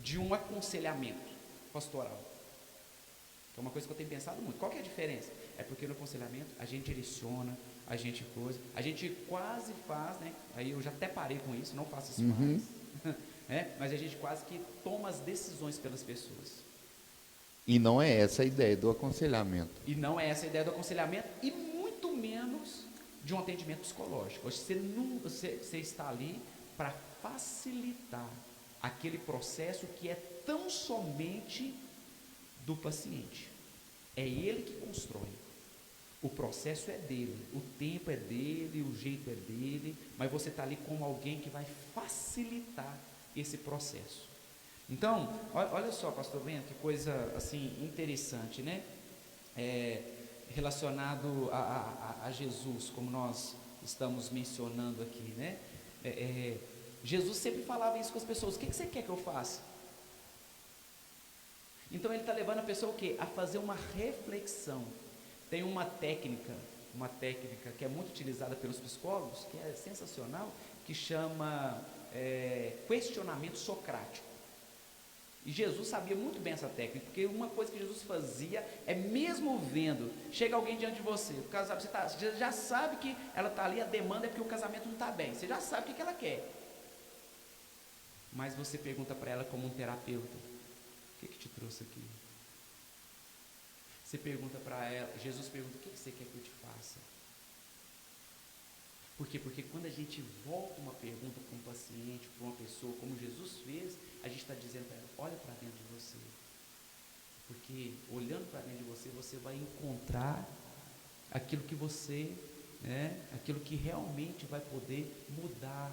de um aconselhamento pastoral? É uma coisa que eu tenho pensado muito. Qual que é a diferença? É porque no aconselhamento a gente direciona, a gente quase faz, Aí eu já até parei com isso, não faço isso mais. Mas a gente quase que toma as decisões pelas pessoas. E não é essa a ideia do aconselhamento. E não é essa a ideia do aconselhamento, e muito menos de um atendimento psicológico. Você está ali para facilitar aquele processo que é tão somente do paciente. É ele que constrói. O processo é dele, o tempo é dele, o jeito é dele, mas você está ali como alguém que vai facilitar esse processo. Então, olha só, pastor Bento, que coisa assim interessante, relacionado a Jesus, como nós estamos mencionando aqui, Jesus sempre falava isso com as pessoas: o que você quer que eu faça? Então ele está levando a pessoa o quê? A fazer uma reflexão. Tem uma técnica que é muito utilizada pelos psicólogos, que é sensacional, que chama questionamento socrático. E Jesus sabia muito bem essa técnica, porque uma coisa que Jesus fazia é, mesmo vendo, chega alguém diante de você, você já sabe que ela está ali, a demanda é porque o casamento não está bem, você já sabe o que ela quer, mas você pergunta para ela como um terapeuta: o que te trouxe aqui? Você pergunta para ela, Jesus pergunta: o que você quer que eu te faça? Por quê? Porque quando a gente volta uma pergunta para um paciente, para uma pessoa, como Jesus fez, a gente está dizendo para ela: olha para dentro de você. Porque olhando para dentro de você, você vai encontrar aquilo que você, aquilo que realmente vai poder mudar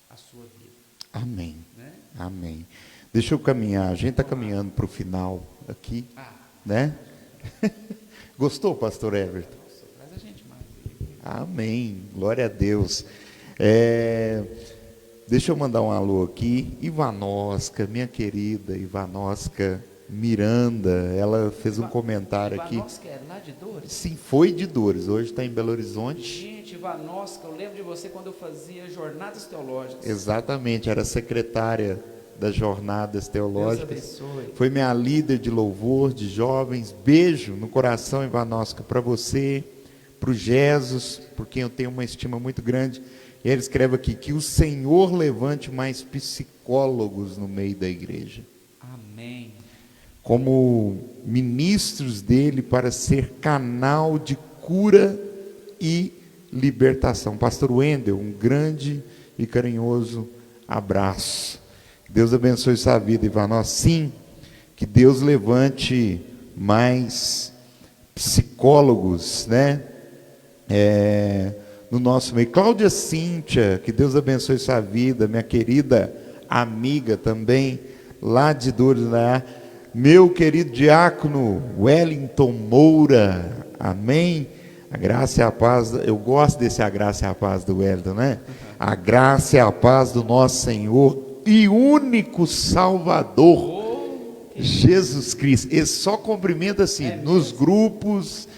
a sua vida. Amém. Amém. Deixa eu caminhar, a gente está caminhando para o final aqui, Gostou, pastor Everton? Nossa, traz a gente mais. Amém, glória a Deus. Deixa eu mandar um alô aqui. Ivanosca, minha querida Ivanosca Miranda, ela fez um comentário aqui. Ivanosca é lá de Dores? Sim, foi de Dores, hoje está em Belo Horizonte. Gente, Ivanosca, eu lembro de você quando eu fazia jornadas teológicas. Exatamente, era secretária das jornadas Deus teológicas. abençoe. Foi minha líder de louvor, de jovens. Beijo no coração, Ivanosca, para você, para o Jesus, por quem eu tenho uma estima muito grande. E ele escreve aqui, que o Senhor levante mais psicólogos no meio da igreja. Amém. Como ministros dele para ser canal de cura e libertação. Pastor Wendel, um grande e carinhoso abraço. Deus abençoe sua vida, Ivanós. Sim, que Deus levante mais psicólogos, né? No nosso meio. Cláudia Cíntia, que Deus abençoe sua vida, minha querida amiga também, lá de Dores, né? Meu querido diácono Wellington Moura, amém? A graça e a paz, eu gosto desse a graça e a paz do Wellington, né? A graça e a paz do nosso Senhor e único Salvador, Jesus Cristo. Ele só cumprimenta assim, nos grupos,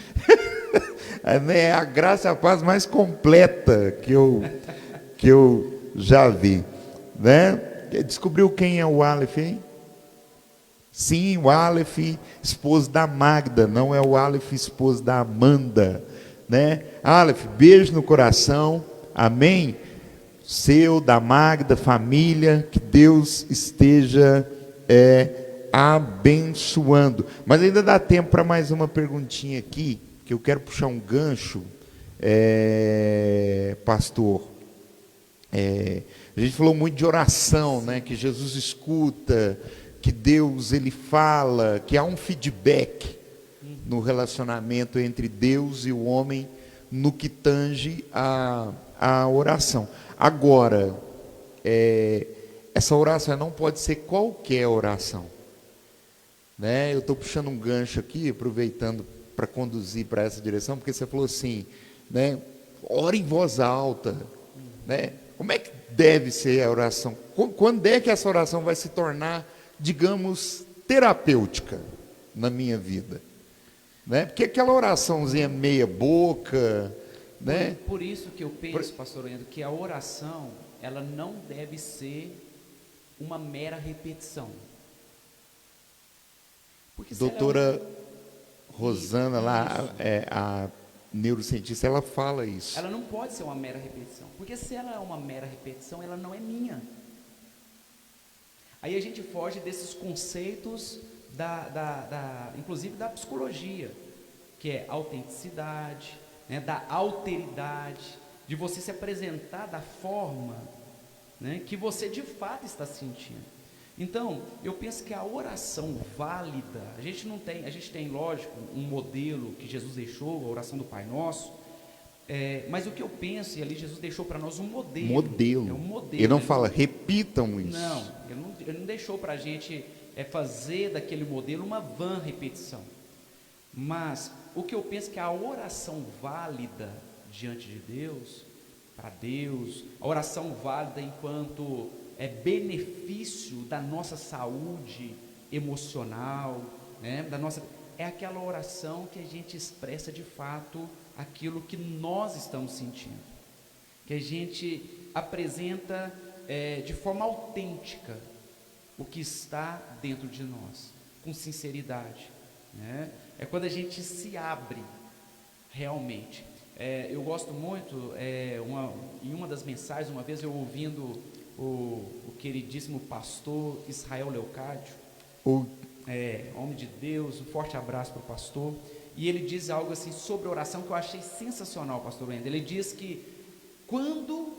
né? A graça e a paz mais completa que eu já vi, né? Descobriu quem é o Aleph, hein? Sim, o Aleph, esposo da Magda, não é o Aleph, esposo da Amanda, né? Aleph, beijo no coração, amém? Seu, da Magda, família, que Deus esteja abençoando. Mas ainda dá tempo para mais uma perguntinha aqui, que eu quero puxar um gancho, pastor. A gente falou muito de oração, né? Que Jesus escuta, que Deus ele fala, que há um feedback no relacionamento entre Deus e o homem no que tange a oração. Agora, essa oração não pode ser qualquer oração, né? Eu estou puxando um gancho aqui, aproveitando para conduzir para essa direção, porque você falou assim, né? Ora em voz alta, né? Como é que deve ser a oração? Quando é que essa oração vai se tornar, digamos, terapêutica na minha vida, né? Porque aquela oraçãozinha meia boca, né? Por isso que eu penso, pastor Endo, que a oração, ela não deve ser uma mera repetição. Porque doutora Rosana lá, a neurocientista, ela fala isso. Ela não pode ser uma mera repetição, porque se ela é uma mera repetição, ela não é minha. Aí a gente foge desses conceitos, inclusive da psicologia, que é autenticidade, né, da alteridade, de você se apresentar da forma, né, que você de fato está sentindo. Então, eu penso que a oração válida, a gente tem, lógico, um modelo que Jesus deixou, a oração do Pai Nosso, mas o que eu penso, e ali Jesus deixou para nós um modelo. É um modelo. Ele não fala, repitam isso. Não, ele não deixou para a gente fazer daquele modelo uma vã repetição. Mas o que eu penso que a oração válida diante de Deus, para Deus, a oração válida enquanto benefício da nossa saúde emocional, né, é aquela oração que a gente expressa de fato aquilo que nós estamos sentindo, que a gente apresenta de forma autêntica o que está dentro de nós, com sinceridade, né? É quando a gente se abre realmente. Eu gosto muito, em uma das mensagens, uma vez eu ouvindo o queridíssimo pastor Israel Leocádio, homem de Deus, um forte abraço para o pastor, e ele diz algo assim sobre oração que eu achei sensacional, pastor Wendel. Ele diz que quando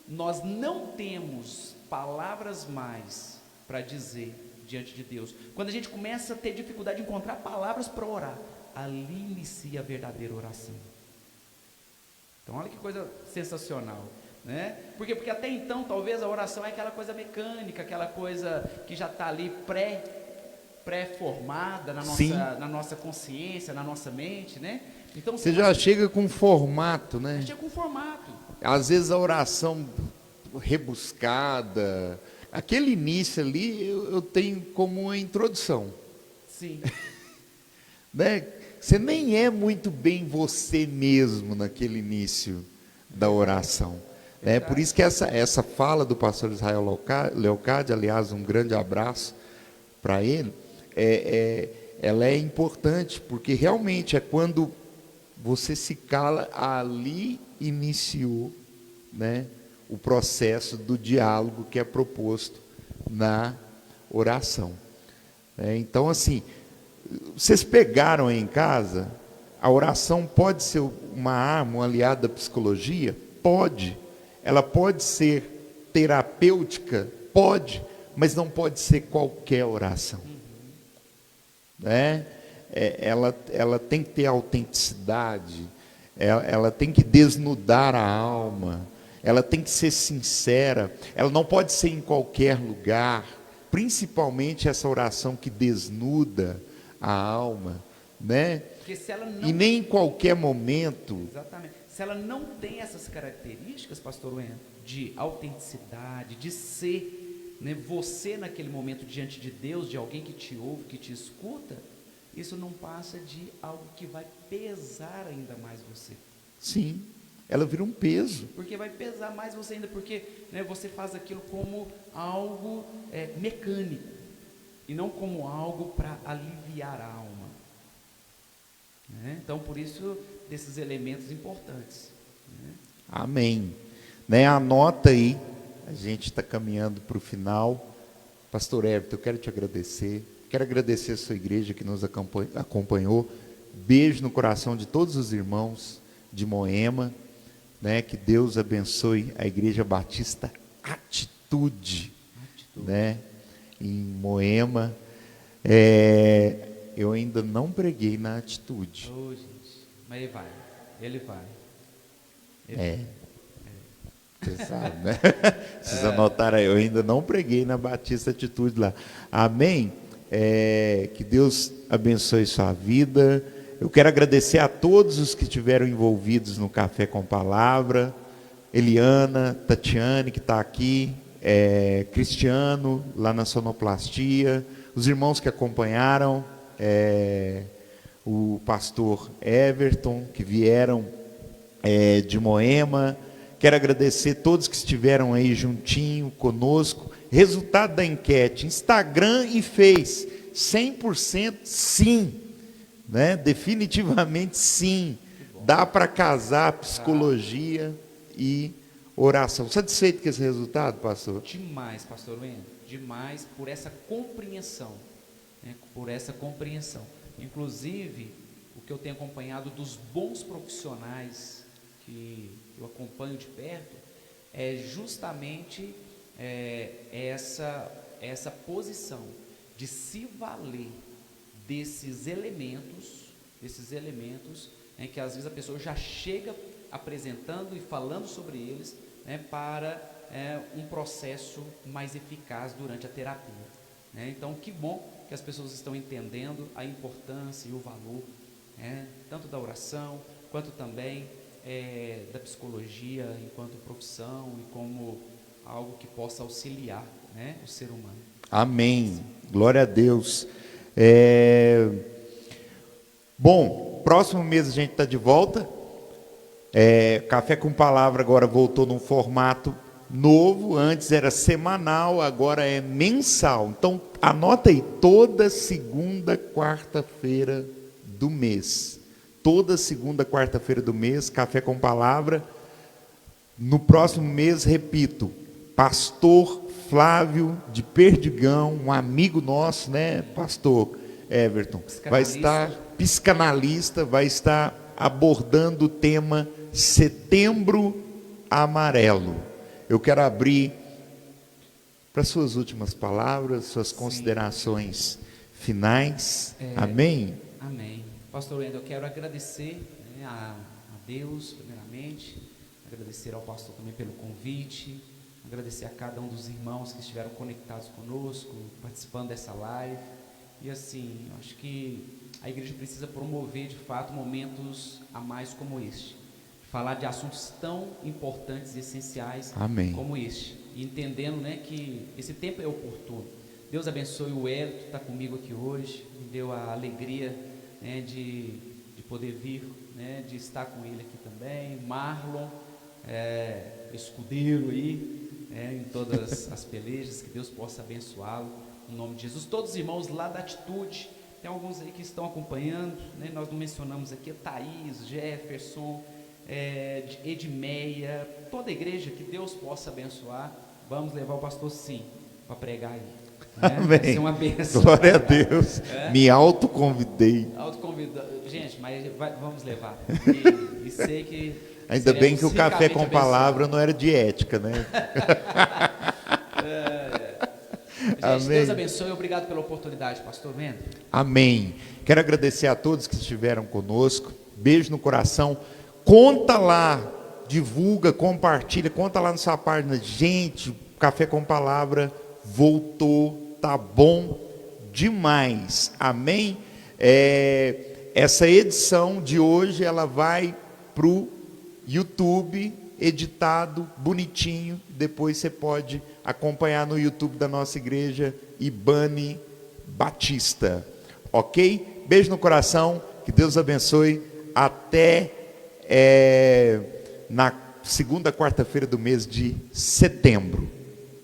nós não temos palavras mais para dizer diante de Deus, quando a gente começa a ter dificuldade de encontrar palavras para orar, ali inicia a verdadeira oração. Então olha que coisa sensacional, né? Porque até então talvez a oração é aquela coisa mecânica, aquela coisa que já está ali pré-formada na nossa consciência, na nossa mente, né? Então você já chega com formato, né? Chega com formato. Às vezes a oração rebuscada, aquele início ali eu tenho como uma introdução. Sim. Né? Você nem é muito bem você mesmo naquele início da oração, né? Por isso que essa fala do pastor Israel Leocádio, aliás, um grande abraço para ele, ela é importante, porque realmente é quando você se cala, ali iniciou, né, o processo do diálogo que é proposto na oração. Então, assim, vocês pegaram aí em casa, a oração pode ser uma arma, um aliado da psicologia? Pode. Ela pode ser terapêutica? Pode, mas não pode ser qualquer oração. Né? Ela tem que ter autenticidade, ela tem que desnudar a alma, ela tem que ser sincera, ela não pode ser em qualquer lugar, principalmente essa oração que desnuda a alma, né? Porque se ela não... E nem em qualquer momento. Exatamente. Se ela não tem essas características, pastor Wendel, de autenticidade, de ser, né, você naquele momento diante de Deus, de alguém que te ouve, que te escuta, isso não passa de algo que vai pesar ainda mais você. Sim, ela vira um peso. Porque vai pesar mais você ainda, porque, né, você faz aquilo como algo mecânico, e não como algo para aliviar a alma. Né? Então, por isso, desses elementos importantes. Né? Amém. Né, anota aí, a gente está caminhando para o final. Pastor Everton, eu quero te agradecer. Quero agradecer a sua igreja que nos acompanhou. Beijo no coração de todos os irmãos de Moema. Né, que Deus abençoe a Igreja Batista Atitude. Né, em Moema. Eu ainda não preguei na Atitude. Oh, gente, mas ele vai. Você sabe, né? Vocês anotaram aí, eu ainda não preguei na Batista Atitude lá. Amém? Que Deus abençoe sua vida. Eu quero agradecer a todos os que estiveram envolvidos no Café com Palavra. Eliana, Tatiane, que está aqui, Cristiano, lá na sonoplastia, os irmãos que acompanharam, o pastor Everton, que vieram de Moema. Quero agradecer todos que estiveram aí juntinho conosco. Resultado da enquete, Instagram e Face, 100% sim, né? Definitivamente sim. Dá para casar psicologia e oração. Satisfeito com esse resultado, pastor? Demais, pastor Wendel, demais por essa compreensão, né? Por essa compreensão. Inclusive, o que eu tenho acompanhado dos bons profissionais que eu acompanho de perto, é justamente essa posição de se valer desses elementos, né, que às vezes a pessoa já chega apresentando e falando sobre eles, né, para um processo mais eficaz durante a terapia. Né? Então, que bom que as pessoas estão entendendo a importância e o valor, né, tanto da oração, quanto também da psicologia enquanto profissão e como algo que possa auxiliar, né, o ser humano. Amém. Glória a Deus. Bom, próximo mês a gente está de volta. Café com Palavra agora voltou num formato novo. Antes era semanal, agora é mensal. Então anota aí, toda segunda, quarta-feira do mês. Toda segunda, quarta-feira do mês, Café com Palavra. No próximo mês, repito, pastor Flávio de Perdigão, um amigo nosso, né, pastor Everton, vai estar, psicanalista, vai estar abordando o tema Setembro Amarelo. Eu quero abrir para suas últimas palavras, suas considerações finais. Amém? Amém. Pastor Wendel, eu quero agradecer, né, a Deus, primeiramente, agradecer ao pastor também pelo convite, agradecer a cada um dos irmãos que estiveram conectados conosco, participando dessa live. E assim, eu acho que a igreja precisa promover de fato momentos a mais como este, falar de assuntos tão importantes e essenciais. Amém. Como este, e entendendo, né, que esse tempo é oportuno. Deus abençoe o Hélio, que está comigo aqui hoje, me deu a alegria, né, de poder vir, né, de estar com ele aqui também. Marlon, escudeiro aí, em todas as pelejas, que Deus possa abençoá-lo, em nome de Jesus. Todos os irmãos lá da Atitude, tem alguns aí que estão acompanhando, né? Nós não mencionamos aqui, Thaís, Jefferson, Edmeia, toda a igreja, que Deus possa abençoar. Vamos levar o pastor sim, para pregar aí. Né? Amém. Vai ser uma bênção. Glória a Deus. Me autoconvidei. Gente, mas vamos levar. E sei que ainda bem que o Café com Palavra não era de ética, né? Gente, amém. Deus abençoe, obrigado pela oportunidade, pastor Wendel. Amém. Quero agradecer a todos que estiveram conosco. Beijo no coração. Conta lá, divulga, compartilha, conta lá na sua página. Gente, Café com Palavra voltou, tá bom demais. Amém? Essa edição de hoje, ela vai pro YouTube, editado, bonitinho. Depois você pode acompanhar no YouTube da nossa igreja Ibane Batista. Ok? Beijo no coração, que Deus abençoe. Até na segunda quarta-feira do mês de setembro.